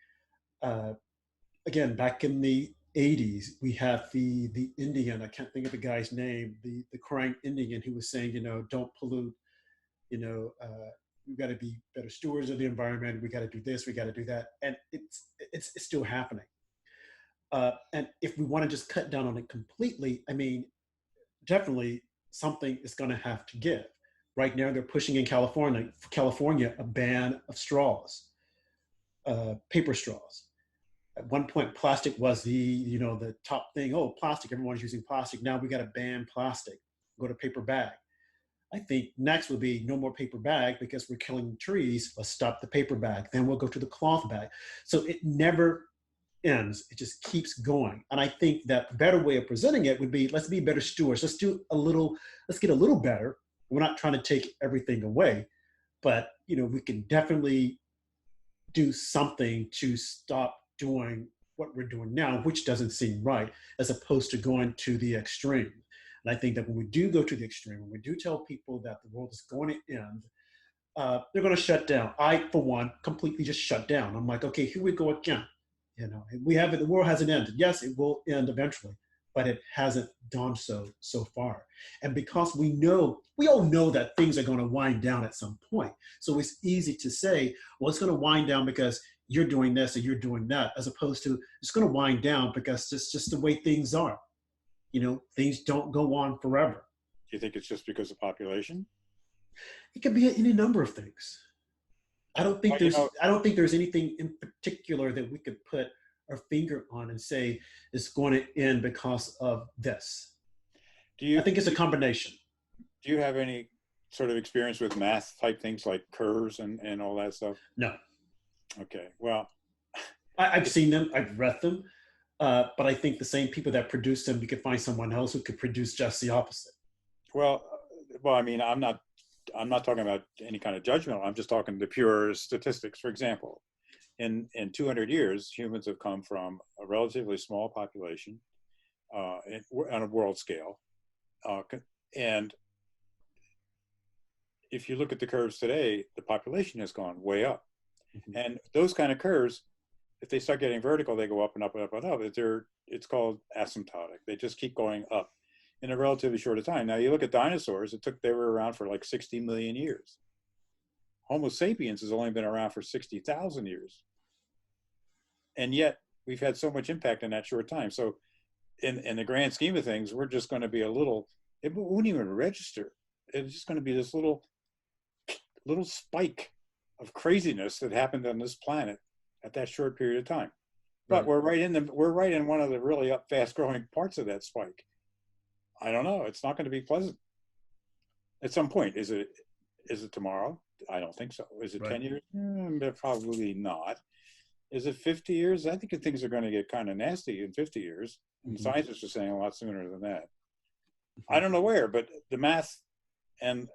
again, back in the 80s, we had the Indian, I can't think of the guy's name, the crying Indian who was saying, don't pollute, we've got to be better stewards of the environment. We got to do this, we got to do that. And it's still happening. And if we want to just cut down on it completely, I mean, definitely something is going to have to give. Right now, they're pushing in California a ban of straws, paper straws. At one point, plastic was the top thing. Oh, plastic! Everyone's using plastic. Now we got to ban plastic. Go to paper bag. I think next will be no more paper bag because we're killing trees. Let's stop the paper bag. Then we'll go to the cloth bag. So it never ends. It just keeps going. And I think that a better way of presenting it would be, let's be better stewards. Let's get a little better. We're not trying to take everything away, but we can definitely do something to stop doing what we're doing now, which doesn't seem right, as opposed to going to the extreme. And I think that when we do go to the extreme, when we do tell people that the world is going to end, they're going to shut down. I, for one, completely just shut down. I'm like, okay, here we go again. The world hasn't ended. Yes, it will end eventually, but it hasn't done so far. And because we all know that things are going to wind down at some point. So it's easy to say, well, it's going to wind down because you're doing this or you're doing that, as opposed to it's going to wind down because it's just the way things are. Things don't go on forever. Do you think it's just because of population? It could be any number of things. I don't think there's anything in particular that we could put our finger on and say it's going to end because of this. I think it's a combination. Do you have any sort of experience with math type things like curves and all that stuff? No. Okay. Well, I've seen them. I've read them. But I think the same people that produce them, you could find someone else who could produce just the opposite. Well, I mean, I'm not talking about any kind of judgment. I'm just talking the pure statistics. For example, in 200 years, humans have come from a relatively small population on a world scale. And if you look at the curves today, the population has gone way up. Mm-hmm. And those kind of curves, if they start getting vertical, they go up and up and up and up. It's called asymptotic. They just keep going up in a relatively short time. Now you look at dinosaurs, they were around for like 60 million years. Homo sapiens has only been around for 60,000 years. And yet we've had so much impact in that short time. So in the grand scheme of things, we're just going to be a little it won't even register. It's just going to be this little spike of craziness that happened on this planet at that short period of time. But we're right in one of the really fast growing parts of that spike. I don't know. It's not going to be pleasant. At some point, is it tomorrow? I don't think so. Is it 10 years? Probably not. Is it 50 years? I think things are going to get kind of nasty in 50 years. And scientists are saying a lot sooner than that. I don't know where, but the math and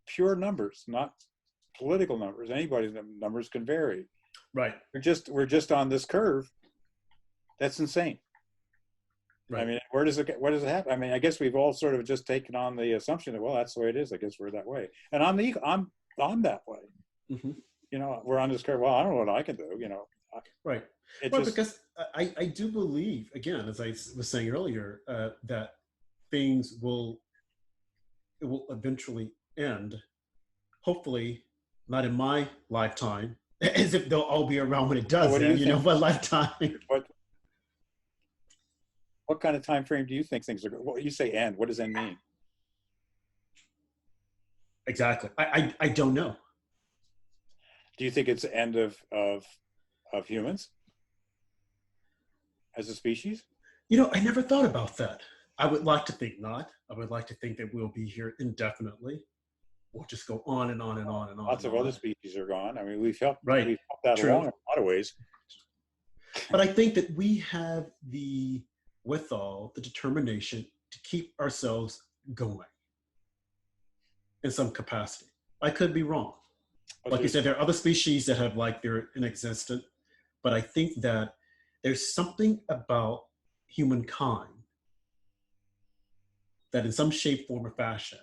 pure numbers, not political numbers, anybody's numbers can vary. Right. We're just on this curve. That's insane. Right. I mean, where does it happen? I mean, I guess we've all sort of just taken on the assumption that, well, that's the way it is. I guess we're that way. And I'm that way. You know, we're on this curve. Well, I don't know what I can do, you know. Right. Well, because I do believe, again, as I was saying earlier, that it will eventually end. Hopefully not in my lifetime, as if they'll all be around when it does end, you know, my lifetime. What kind of time frame do you think things are going? Well, you say end. What does end mean? Exactly. I don't know. Do you think it's the end of humans as a species? You know, I never thought about that. I would like to think not. I would like to think that we'll be here indefinitely. We'll just go on and on and on and on. Lots of other species are gone. I mean, we've helped that along in a lot of ways. But I think that we have the withal, the determination to keep ourselves going in some capacity. I could be wrong. Like you said, there are other species that have they're inexistent, but I think that there's something about humankind that in some shape, form, or fashion,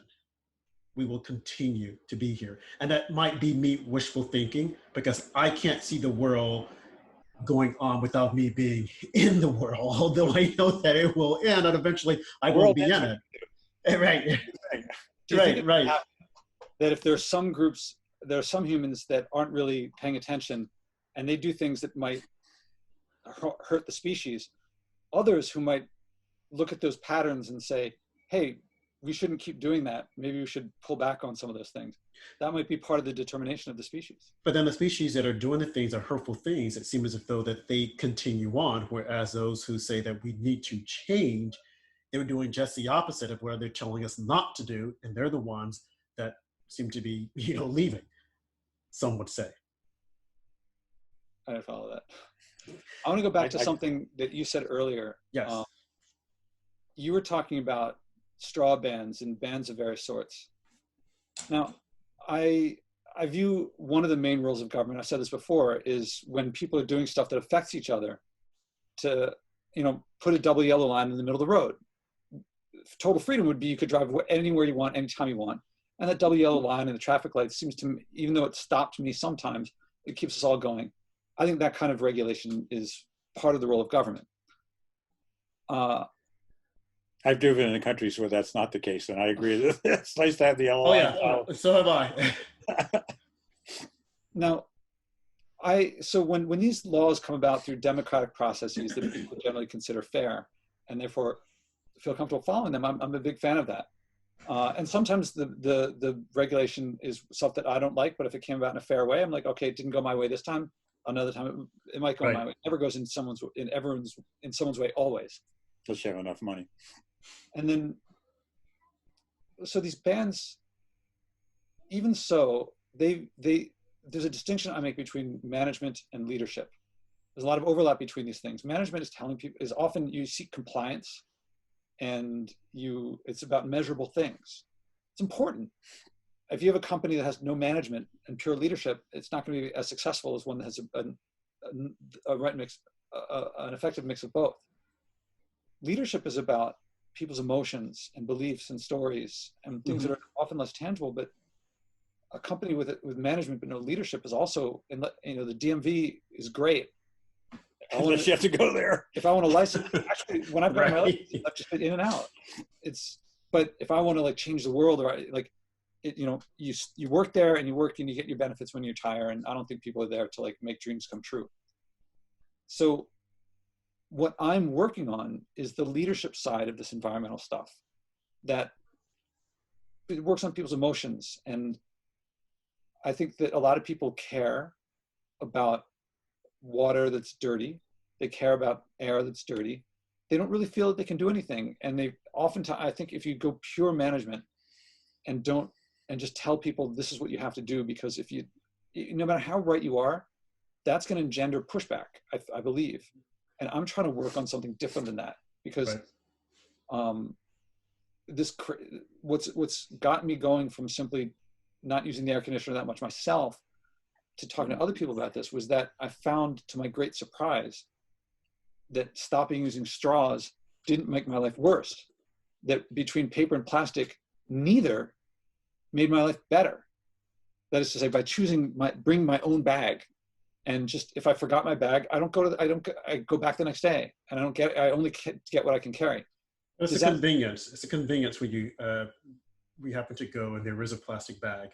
we will continue to be here. And that might be me wishful thinking, because I can't see the world going on without me being in the world, although I know that it will end and eventually I won't be in it. Right. Right. That if there's some groups, there are some humans that aren't really paying attention and they do things that might hurt the species. Others who might look at those patterns and say, hey, we shouldn't keep doing that. Maybe we should pull back on some of those things. That might be part of the determination of the species. But then the species that are doing the things are hurtful things. It seems as though that they continue on, whereas those who say that we need to change, they're doing just the opposite of what they're telling us not to do, and they're the ones that seem to be, leaving, some would say. I didn't follow that. I want to go back to something that you said earlier. Yes. You were talking about straw bands and bands of various sorts. Now, I view one of the main roles of government, I've said this before, is when people are doing stuff that affects each other, to put a double yellow line in the middle of the road. Total freedom would be you could drive anywhere you want, anytime you want. And that double yellow line and the traffic light seems to me, even though it stopped me sometimes, it keeps us all going. I think that kind of regulation is part of the role of government. I've driven in countries where that's not the case, and I agree. It's nice to have the yellow line. Oh yeah, so have I. Now, so when these laws come about through democratic processes that people generally consider fair, and therefore feel comfortable following them, I'm a big fan of that. And sometimes the regulation is stuff that I don't like, but if it came about in a fair way, I'm like, okay, it didn't go my way this time. Another time it might go my way. It never goes in someone's way always. Unless you have enough money. And then, so these bans, even so, there's a distinction I make between management and leadership. There's a lot of overlap between these things. Management is telling people, is often you seek compliance, and it's about measurable things. It's important. If you have a company that has no management and pure leadership, it's not going to be as successful as one that has a right mix, an effective mix of both. Leadership is about people's emotions and beliefs and stories and things that are often less tangible. But a company with management but no leadership is also, the DMV is great. Unless you have to go there. If I want to license, actually, when I've got my license, I've just been in and out. But if I want to change the world, or you work there and you get your benefits when you retire. And I don't think people are there to make dreams come true. So what I'm working on is the leadership side of this environmental stuff, that it works on people's emotions. And I think that a lot of people care about water that's dirty. They care about air that's dirty. They don't really feel that they can do anything. And they oftentimes, I think if you go pure management and just tell people this is what you have to do, because if you, no matter how right you are, that's going to engender pushback, I believe. And I'm trying to work on something different than that, because what's gotten me going from simply not using the air conditioner that much myself to talking to other people about this was that I found, to my great surprise, that stopping using straws didn't make my life worse. That between paper and plastic, neither made my life better. That is to say, by bring my own bag, and just if I forgot my bag, I go back the next day, and I only get what I can carry. But it's a convenience. It's a convenience when we happen to go and there is a plastic bag.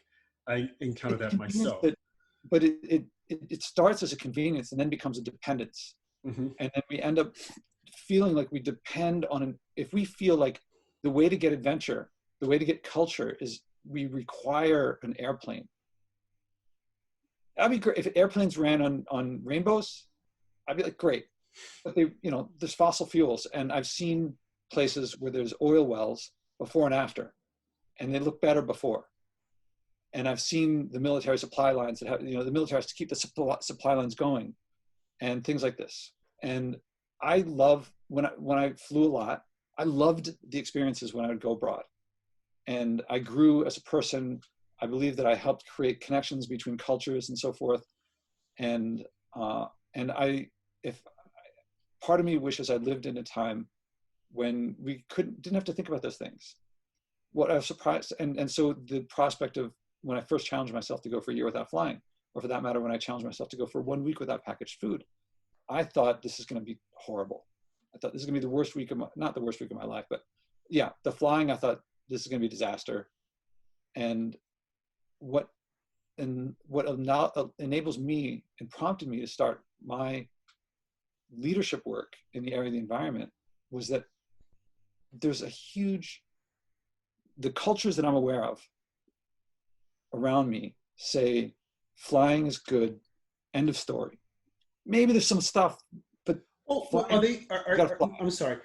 I encountered that myself. But it starts as a convenience and then becomes a dependence. Mm-hmm. And then we end up feeling like we depend on if we feel like the way to get adventure, the way to get culture is we require an airplane. That'd be great. If airplanes ran on rainbows, I'd be like, great. But there's fossil fuels, and I've seen places where there's oil wells before and after, and they look better before. And I've seen the military supply lines that have, the military has to keep the supply lines going, and things like this. And I love, when I flew a lot, I loved the experiences when I would go abroad. And I grew as a person. I believe that I helped create connections between cultures and so forth. And if part of me wishes I lived in a time when we didn't have to think about those things. What I was surprised, and so the prospect of when I first challenged myself to go for a year without flying, or for that matter, when I challenged myself to go for 1 week without packaged food, I thought this is going to be horrible. I thought this is going to be the worst week not the worst week of my life, but yeah, the flying, I thought this is going to be a disaster. And what now enables me and prompted me to start my leadership work in the area of the environment was that there's the cultures that I'm aware of around me say flying is good, end of story. Maybe there's some stuff, but I'm sorry.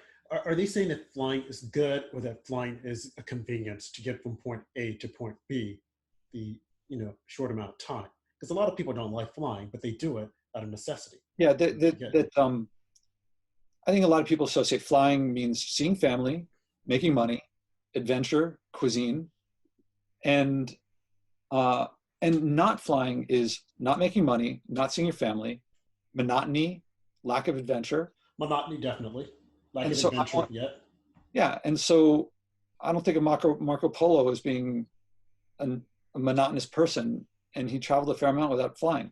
Are they saying that flying is good, or that flying is a convenience to get from point A to point B, the short amount of time? Because a lot of people don't like flying, but they do it out of necessity. Yeah, I think a lot of people associate flying means seeing family, making money, adventure, cuisine, and not flying is not making money, not seeing your family, monotony, lack of adventure. Monotony, definitely. Lack of adventure, yeah. And so I don't think of Marco Polo as being a monotonous person, and he traveled a fair amount without flying.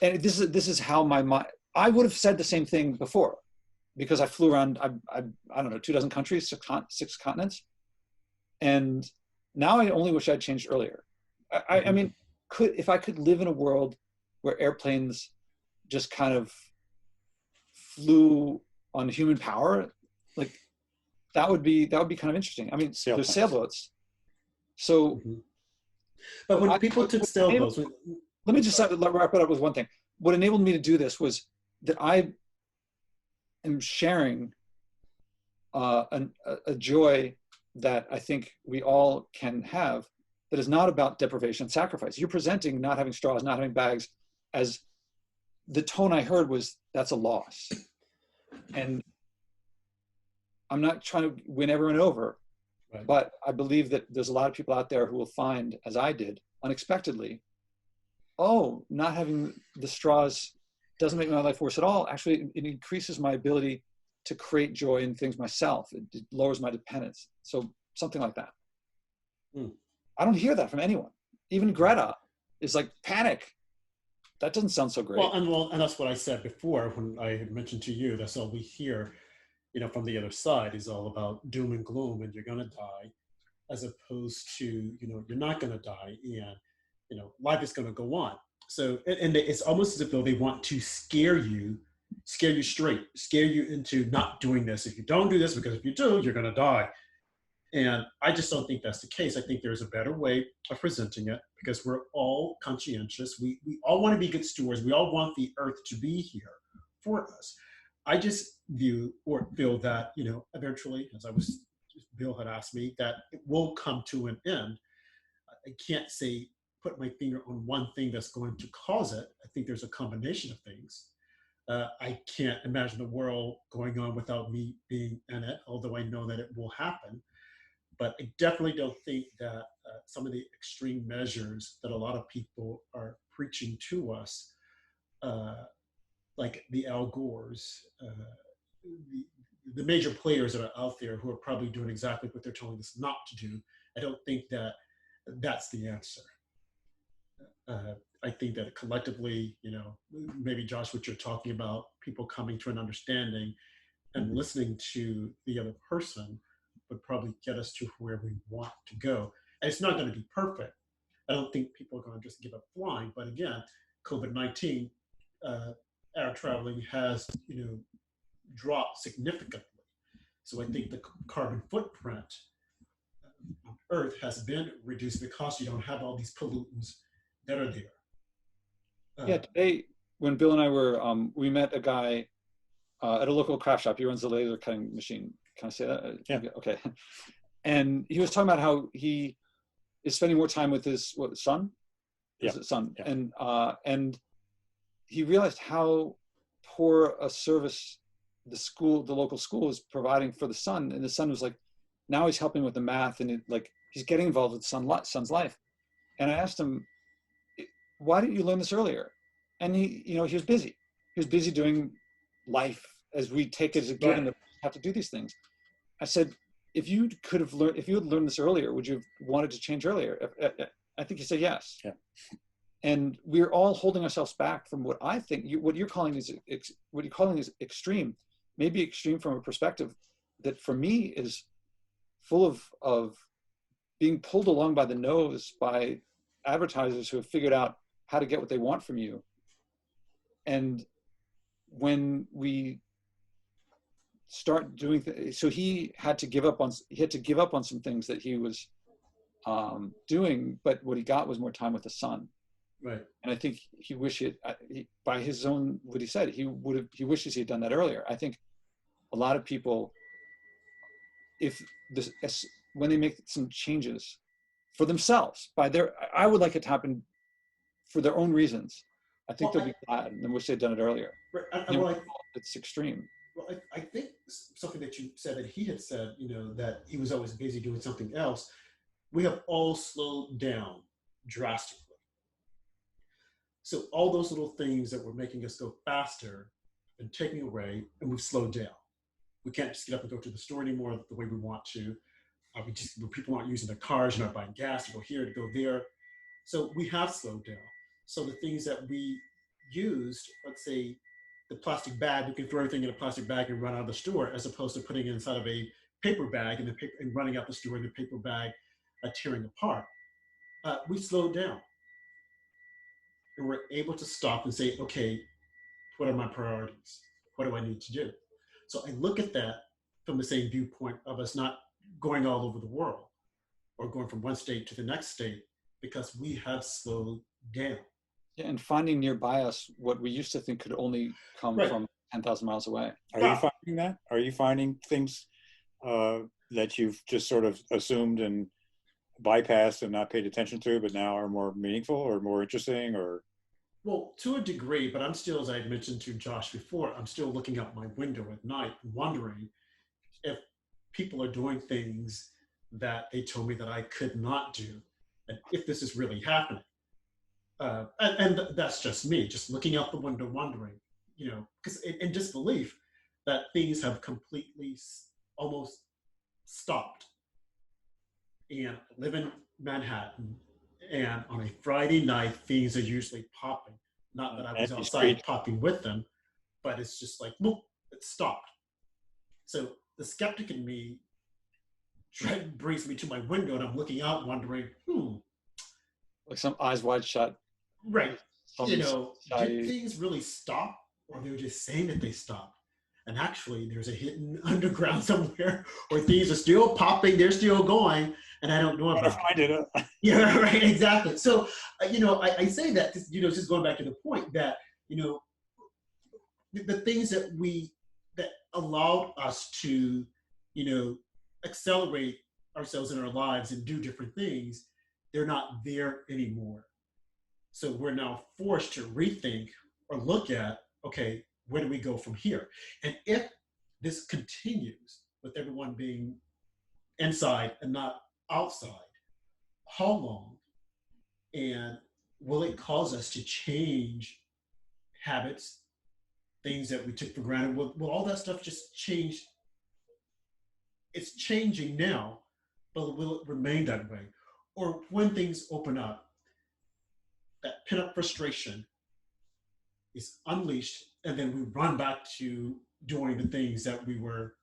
And this is how my mind, I would have said the same thing before, because I flew around, I don't know, 24 countries, 6 continents. And now I only wish I'd changed earlier. I mean, if I could live in a world where airplanes just kind of flew on human power, like that would be kind of interesting. I mean, there's sailboats. So, but when people took sailboats, let me just wrap it up with one thing. What enabled me to do this was that I am sharing a joy that I think we all can have, that is not about deprivation and sacrifice. You're presenting not having straws, not having bags, as the tone I heard was, that's a loss. And I'm not trying to win everyone over, right, but I believe that there's a lot of people out there who will find, as I did, unexpectedly, oh, not having the straws doesn't make my life worse at all. Actually, it increases my ability to create joy in things myself. It lowers my dependence. So something like that. I don't hear that from anyone. Even Greta is like, panic. That doesn't sound so great. Well, and that's what I said before when I had mentioned to you. That's all we hear, from the other side is all about doom and gloom, and you're going to die, as opposed to, you're not going to die, and life is going to go on. So, and it's almost as if though they want to scare you scare you straight, scare you into not doing this. If you don't do this, because if you do, you're going to die. And I just don't think that's the case. I think there's a better way of presenting it because we're all conscientious. We all want to be good stewards. We all want the earth to be here for us. I just view or feel that, eventually, as Bill had asked me, that it will come to an end. I can't say, put my finger on one thing that's going to cause it. I think there's a combination of things. I can't imagine the world going on without me being in it, although I know that it will happen. But I definitely don't think that some of the extreme measures that a lot of people are preaching to us, like the Al Gores, the major players that are out there who are probably doing exactly what they're telling us not to do, I don't think that that's the answer. I think that collectively, maybe Josh, what you're talking about, people coming to an understanding and listening to the other person would probably get us to where we want to go. And it's not going to be perfect. I don't think people are going to just give up flying. But again, COVID-19, air traveling has, dropped significantly. So I think the carbon footprint on Earth has been reduced because you don't have all these pollutants that are there. Yeah, today when Bill and I were, we met a guy at a local craft shop. He runs a laser cutting machine. Can I say that? Yeah. Okay. And he was talking about how he is spending more time with his son. Yeah. Son. Yeah. And he realized how poor a service the local school is providing for the son. And the son was like, now he's helping with the math and he's getting involved with son's life. And I asked him, why didn't you learn this earlier? And he was busy. He was busy doing life as we take it as a given that we have to do these things. I said, if you had learned this earlier, would you have wanted to change earlier? I think he said yes. Yeah. And we're all holding ourselves back from what I think what you're calling is extreme, maybe extreme from a perspective that for me is full of being pulled along by the nose by advertisers who have figured out how to get what they want from you. And when we start doing so he had to give up on some things that he was doing, but what he got was more time with the son. Right. And I think he by his own what he said, he wishes he had done that earlier. I think a lot of people, when they make some changes for themselves, I would like it to happen for their own reasons. I think they'll be glad and wish they'd done it earlier. Right. It's extreme. Well, I think something that you said that he had said, that he was always busy doing something else. We have all slowed down drastically. So all those little things that were making us go faster have been taken away, and we've slowed down. We can't just get up and go to the store anymore the way we want to. People aren't using their cars, you're not buying gas to go here, to go there. So we have slowed down. So the things that we used, let's say the plastic bag, we can throw everything in a plastic bag and run out of the store, as opposed to putting it inside of a paper bag and running out the store and the paper bag tearing apart. We slowed down. And we're able to stop and say, okay, what are my priorities? What do I need to do? So I look at that from the same viewpoint of us not going all over the world or going from one state to the next state, because we have slowed down. Yeah, and finding nearby us what we used to think could only come from 10,000 miles away. Are you finding that? Are you finding things that you've just sort of assumed and bypassed and not paid attention to, but now are more meaningful or more interesting? Or well, to a degree, but I'm still, as I had mentioned to Josh before, I'm still looking out my window at night wondering if people are doing things that they told me that I could not do, and if this is really happening. And that's just me, just looking out the window wondering, because in disbelief that things have completely almost stopped. And I live in Manhattan, and on a Friday night, things are usually popping. Not that I was outside popping with them, but it's just like, whoop, it stopped. So the skeptic in me brings me to my window, and I'm looking out wondering, like some eyes wide shut. Right. Did things really stop? or they were just saying that they stopped. And actually, there's a hidden underground somewhere where things are still popping, they're still going, and I don't know Gotta about find it. it. Yeah, right, exactly. So, I say that, just going back to the point that, the things that allowed us to, you know, accelerate ourselves in our lives and do different things, they're not there anymore. So we're now forced to rethink or look at, okay, where do we go from here? And if this continues with everyone being inside and not outside, how long? And will it cause us to change habits, things that we took for granted? Will all that stuff just change? It's changing now, but will it remain that way? Or when things open up, that pent up frustration is unleashed, and then we run back to doing the things that we were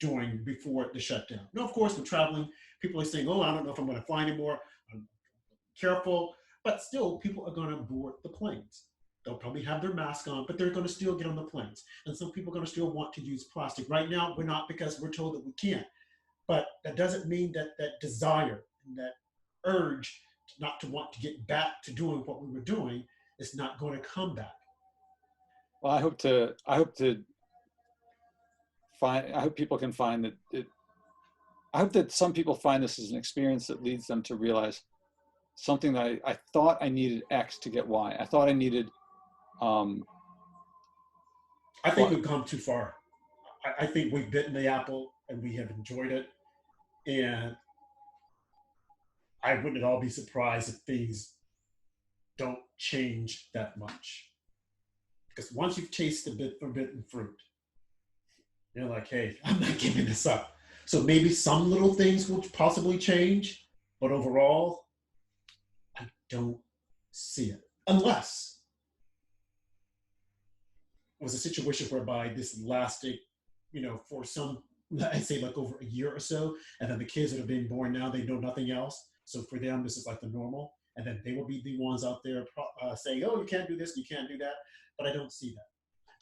doing before the shutdown. Now, of course, with traveling, people are saying, "Oh, I don't know if I'm going to fly anymore. I'm careful," but still, people are going to board the planes. They'll probably have their mask on, but they're going to still get on the planes. And some people are going to still want to use plastic. Right now, we're not, because we're told that we can't. But that doesn't mean that that desire and that urge not to want to get back to doing what we were doing is not going to come back. Well, I hope people can find that I hope that some people find this as an experience that leads them to realize something that I thought I needed X to get Y. I thought I needed. I think we've gone too far. I think we've bitten the apple and we have enjoyed it. And I wouldn't at all be surprised if things don't change that much. Because once you've tasted the forbidden fruit, you're like, hey, I'm not giving this up. So maybe some little things will possibly change, but overall, I don't see it. Unless it was a situation whereby this lasted, for some, I say like over a year or so, and then the kids that are being born now, they know nothing else. So for them, this is like the normal. And then they will be the ones out there saying, oh, you can't do this, you can't do that. But I don't see that.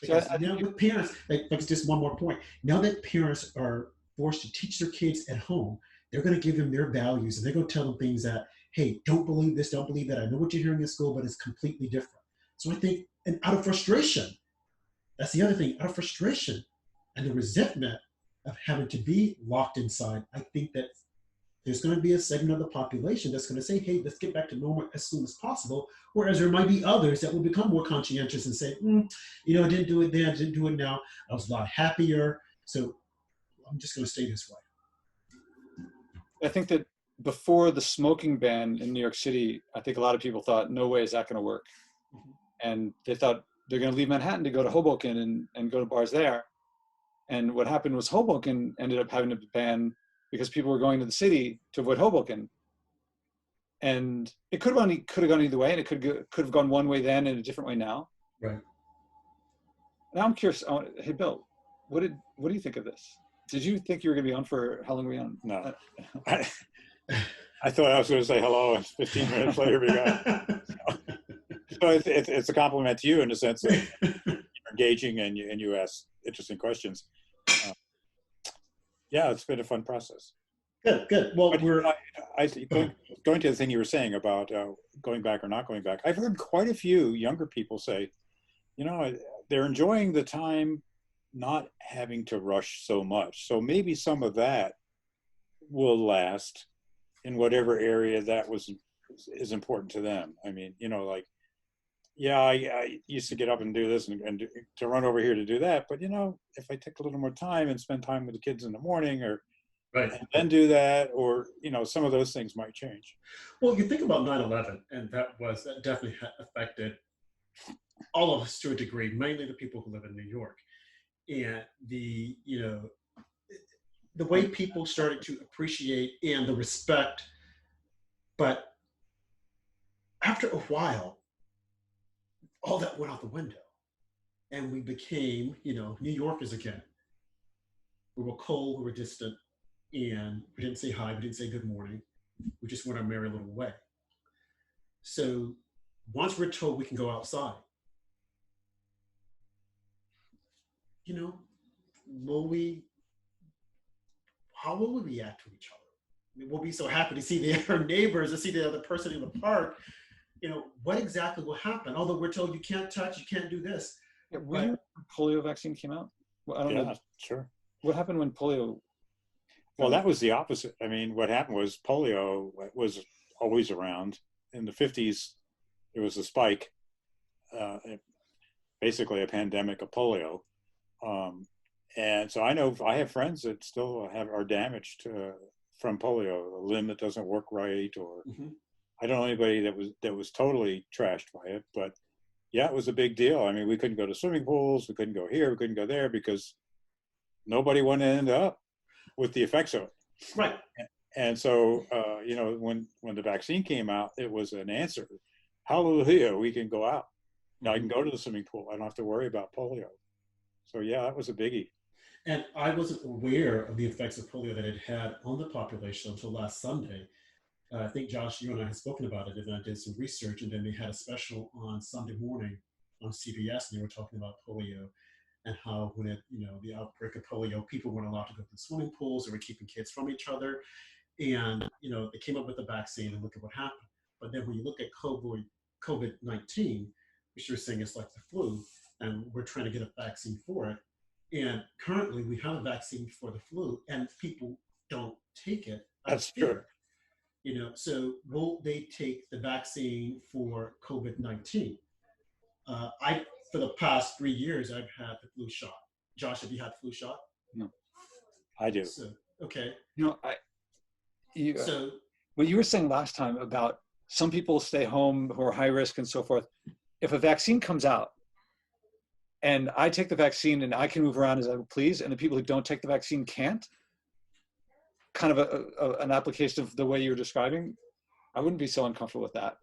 Because I now with parents, like just one more point, now that parents are forced to teach their kids at home, they're going to give them their values and they're going to tell them things that, hey, don't believe this, don't believe that. I know what you're hearing in school, but it's completely different. So I think, and out of frustration, that's the other thing, out of frustration and the resentment of having to be locked inside, I think that there's going to be a segment of the population that's going to say, hey, let's get back to normal as soon as possible. Whereas there might be others that will become more conscientious and say, I didn't do it then, I didn't do it now. I was a lot happier. So I'm just going to stay this way. I think that before the smoking ban in New York City, I think a lot of people thought, no way is that going to work. Mm-hmm. And they thought they're going to leave Manhattan to go to Hoboken and go to bars there. And what happened was Hoboken ended up having to ban because people were going to the city to avoid Hoboken. And it could have gone either way, and it could have gone one way then and a different way now. Right. Now I'm curious. Hey, Bill, what do you think of this? Did you think you were going to be on for how long were we on? No. I thought I was going to say hello, and 15 minutes later we got. So it's a compliment to you in the sense that you're engaging and you ask interesting questions. Yeah, it's been a fun process. Good. Well, going to the thing you were saying about going back or not going back. I've heard quite a few younger people say, they're enjoying the time not having to rush so much. So maybe some of that will last in whatever area that is important to them. I mean, I used to get up and do this and to run over here to do that. But, if I take a little more time and spend time with the kids in the morning and then do that, or, some of those things might change. Well, you think about 9/11, and that definitely affected all of us to a degree, mainly the people who live in New York. And the way people started to appreciate and the respect, but after a while, all that went out the window, and we became, New Yorkers again. We were cold, we were distant, and we didn't say hi, we didn't say good morning. We just went our merry little way. So once we're told we can go outside, you know, will we, how will we react to each other? I mean, we'll be so happy to see our neighbors, to see the other person in the park. You know, what exactly will happen? Although we're told you can't touch, you can't do this. Yeah, when the polio vaccine came out, well, I don't know. Sure. What happened when polio? Well, that was the opposite. I mean, what happened was polio was always around. In the 50s, there was a spike, basically a pandemic of polio. And so I know I have friends that still are damaged from polio, a limb that doesn't work right, or I don't know anybody that was totally trashed by it. But yeah, it was a big deal. I mean, we couldn't go to swimming pools, we couldn't go here, we couldn't go there because nobody wanted to end up with the effects of it. Right. And so, you know, when the vaccine came out, it was an answer. Hallelujah, we can go out. Now I can go to the swimming pool. I don't have to worry about polio. So yeah, that was a biggie. And I wasn't aware of the effects of polio that it had on the population until last Sunday. I think, Josh, you and I had spoken about it, and I did some research, and then they had a special on Sunday morning on CBS, and they were talking about polio and how when the outbreak of polio, people weren't allowed to go to the swimming pools, they were keeping kids from each other. And, they came up with the vaccine and look at what happened. But then when you look at COVID-19, which you're saying is like the flu, and we're trying to get a vaccine for it. And currently we have a vaccine for the flu and people don't take it. That's true. So will they take the vaccine for COVID-19? For the past 3 years, I've had the flu shot. Josh, have you had the flu shot? No. I do. So, okay. So what you were saying last time about some people stay home who are high risk and so forth. If a vaccine comes out and I take the vaccine and I can move around as I please, and the people who don't take the vaccine can't, kind of an application of the way you're describing, I wouldn't be so uncomfortable with that.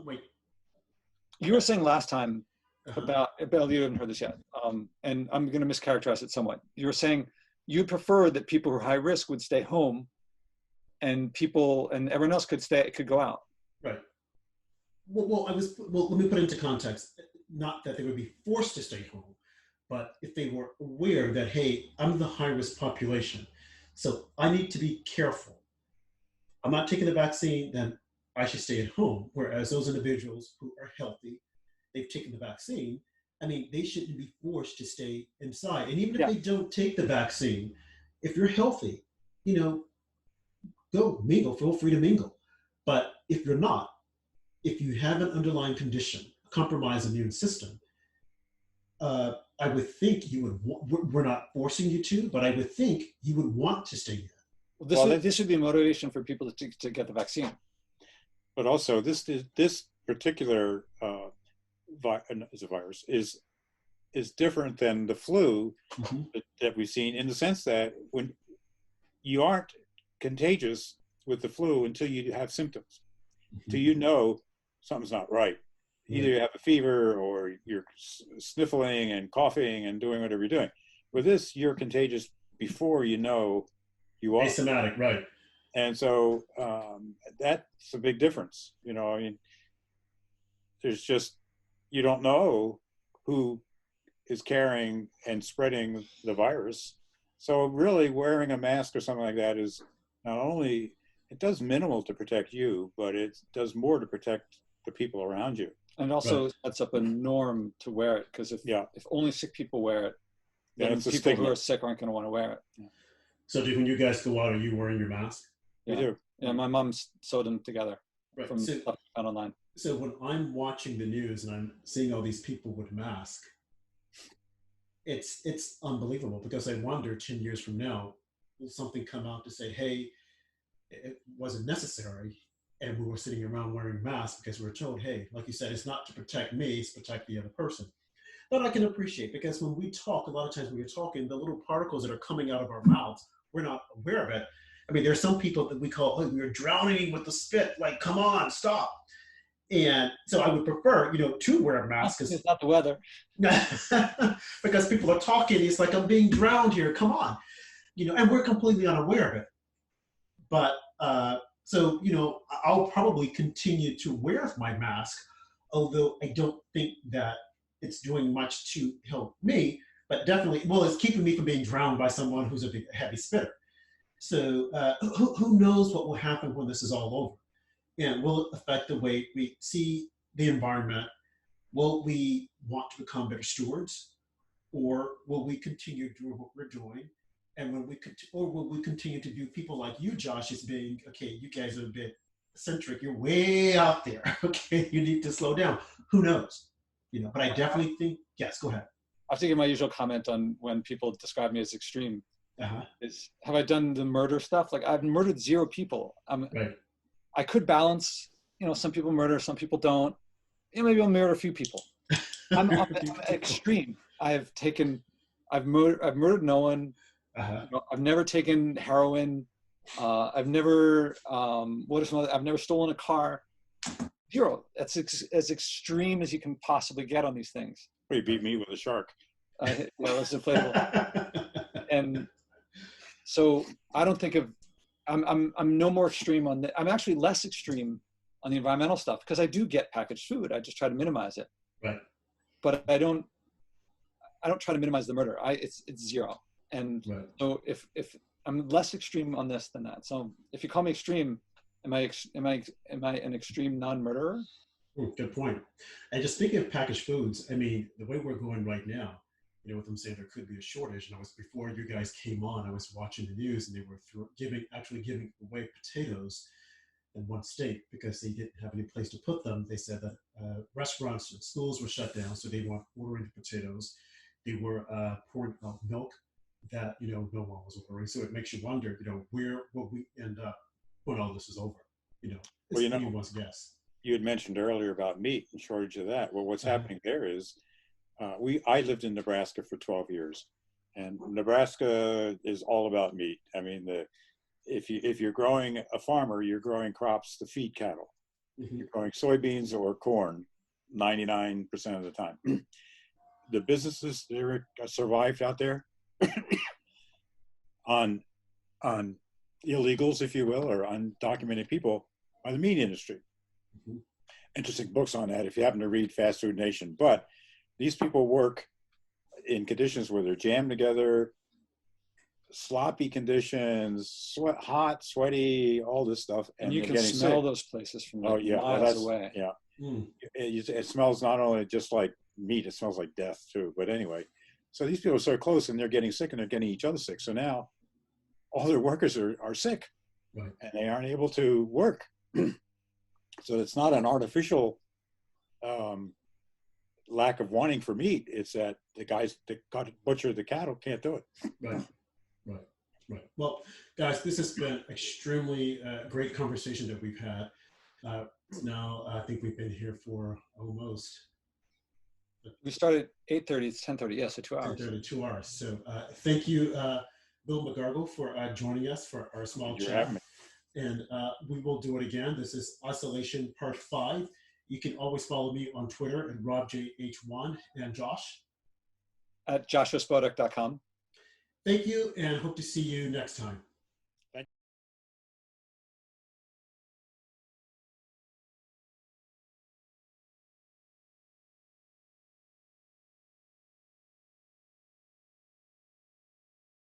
Wait. You were saying last time about you haven't heard this yet, and I'm going to mischaracterize it somewhat. You were saying you prefer that people who are high risk would stay home, and everyone else could go out. Right. Well, let me put it into context. Not that they would be forced to stay home, but if they were aware that, hey, I'm the high risk population, so I need to be careful. I'm not taking the vaccine, then I should stay at home. Whereas those individuals who are healthy, they've taken the vaccine, I mean, they shouldn't be forced to stay inside. And even if they don't take the vaccine, if you're healthy, go mingle, feel free to mingle. But if you're not, if you have an underlying condition, a compromised immune system, I would think you would, we're not forcing you to, but I would think you would want to stay there. Well, this would be motivation for people to get the vaccine. But also this particular virus is different than the flu that we've seen, in the sense that when you aren't contagious with the flu until you have symptoms, until you know something's not right. Either you have a fever or you're sniffling and coughing and doing whatever you're doing. With this, you're contagious before you know you are. Asymptomatic, right. And so that's a big difference. I mean, there's just, you don't know who is carrying and spreading the virus. So really wearing a mask or something like that is not only, it does minimal to protect you, but it does more to protect the people around you. And also sets up a norm to wear it, because if only sick people wear it, then people who are sick aren't going to want to wear it. Yeah. So when you guys go out, are you wearing your mask? We do. Yeah, my mom sewed them together from So, stuff found online. So when I'm watching the news and I'm seeing all these people with masks, it's unbelievable, because I wonder 10 years from now, will something come out to say, hey, it wasn't necessary, and we were sitting around wearing masks because we were told, hey, like you said, it's not to protect me, it's to protect the other person. But I can appreciate, because when we talk, a lot of times when we're talking, the little particles that are coming out of our mouths, we're not aware of it. I mean, there's some people that we call, oh, we're drowning with the spit, like, come on, stop. And so I would prefer, to wear a mask. It's not the weather. Because people are talking, it's like, I'm being drowned here, come on. And we're completely unaware of it. But, so, I'll probably continue to wear my mask, although I don't think that it's doing much to help me. but definitely, well, it's keeping me from being drowned by someone who's a big, heavy spitter. So who knows what will happen when this is all over? And will it affect the way we see the environment? Will we want to become better stewards, or will we continue doing what we're doing? And when we or will we continue to view people like you, Josh, as being, okay, you guys are a bit eccentric. You're way out there. Okay, you need to slow down. Who knows? But I definitely think, yes, go ahead. I have to give my usual comment on when people describe me as extreme. Uh-huh. Is, have I done the murder stuff? Like, I've murdered 0 people. Right. I could balance, some people murder, some people don't. Maybe I'll murder a few people. I'm extreme. I've murdered no one. Uh-huh. I've never taken heroin. I've never, I've never stolen a car. 0. That's as extreme as you can possibly get on these things. Well, you beat me with a shark. That's inflatable. And so I don't think of, I'm no more extreme on the, I'm actually less extreme on the environmental stuff, because I do get packaged food. I just try to minimize it. Right. But I don't try to minimize the murder. It's 0. And right. So if I'm less extreme on this than that. So if you call me extreme, am I an extreme non-murderer? Good point. And just speaking of packaged foods, I mean, the way we're going right now, with them saying there could be a shortage. And before you guys came on, I was watching the news, and they were actually giving away potatoes in one state because they didn't have any place to put them. They said that restaurants and schools were shut down, so they weren't ordering the potatoes. They were pouring out milk that no one was ordering. So it makes you wonder, where will we end up when all this is over? It's anyone's guess. You had mentioned earlier about meat and shortage of that. Well, what's happening there is I lived in Nebraska for 12 years, and Nebraska is all about meat. I mean, if you're growing a farmer, you're growing crops to feed cattle. Mm-hmm. You're growing soybeans or corn 99% of the time. The businesses that survived out there on illegals, if you will, or undocumented people, are the meat industry. Mm-hmm. Interesting books on that if you happen to read Fast Food Nation. But these people work in conditions where they're jammed together, sloppy conditions, hot, sweaty, all this stuff. And you can smell those places from miles away. Yeah. Mm. It smells not only just like meat, it smells like death too. But anyway, so these people are so close, and they're getting sick, and they're getting each other sick. So now all their workers are sick, right, and they aren't able to work. So it's not an artificial lack of wanting for meat. It's that the guys that got to butcher the cattle can't do it. Right. Well, guys, this has been extremely great conversation that we've had. Now, I think we've been here for almost. We started 8:30. It's 10:30. Yeah, so 2 hours. 10:30, 2 hours. So thank you, Bill Magargal, for joining us for our small chat. And we will do it again. This is Oscillation Part 5. You can always follow me on Twitter at RobJH1, and Josh at joshuaspodek.com. Thank you, and hope to see you next time.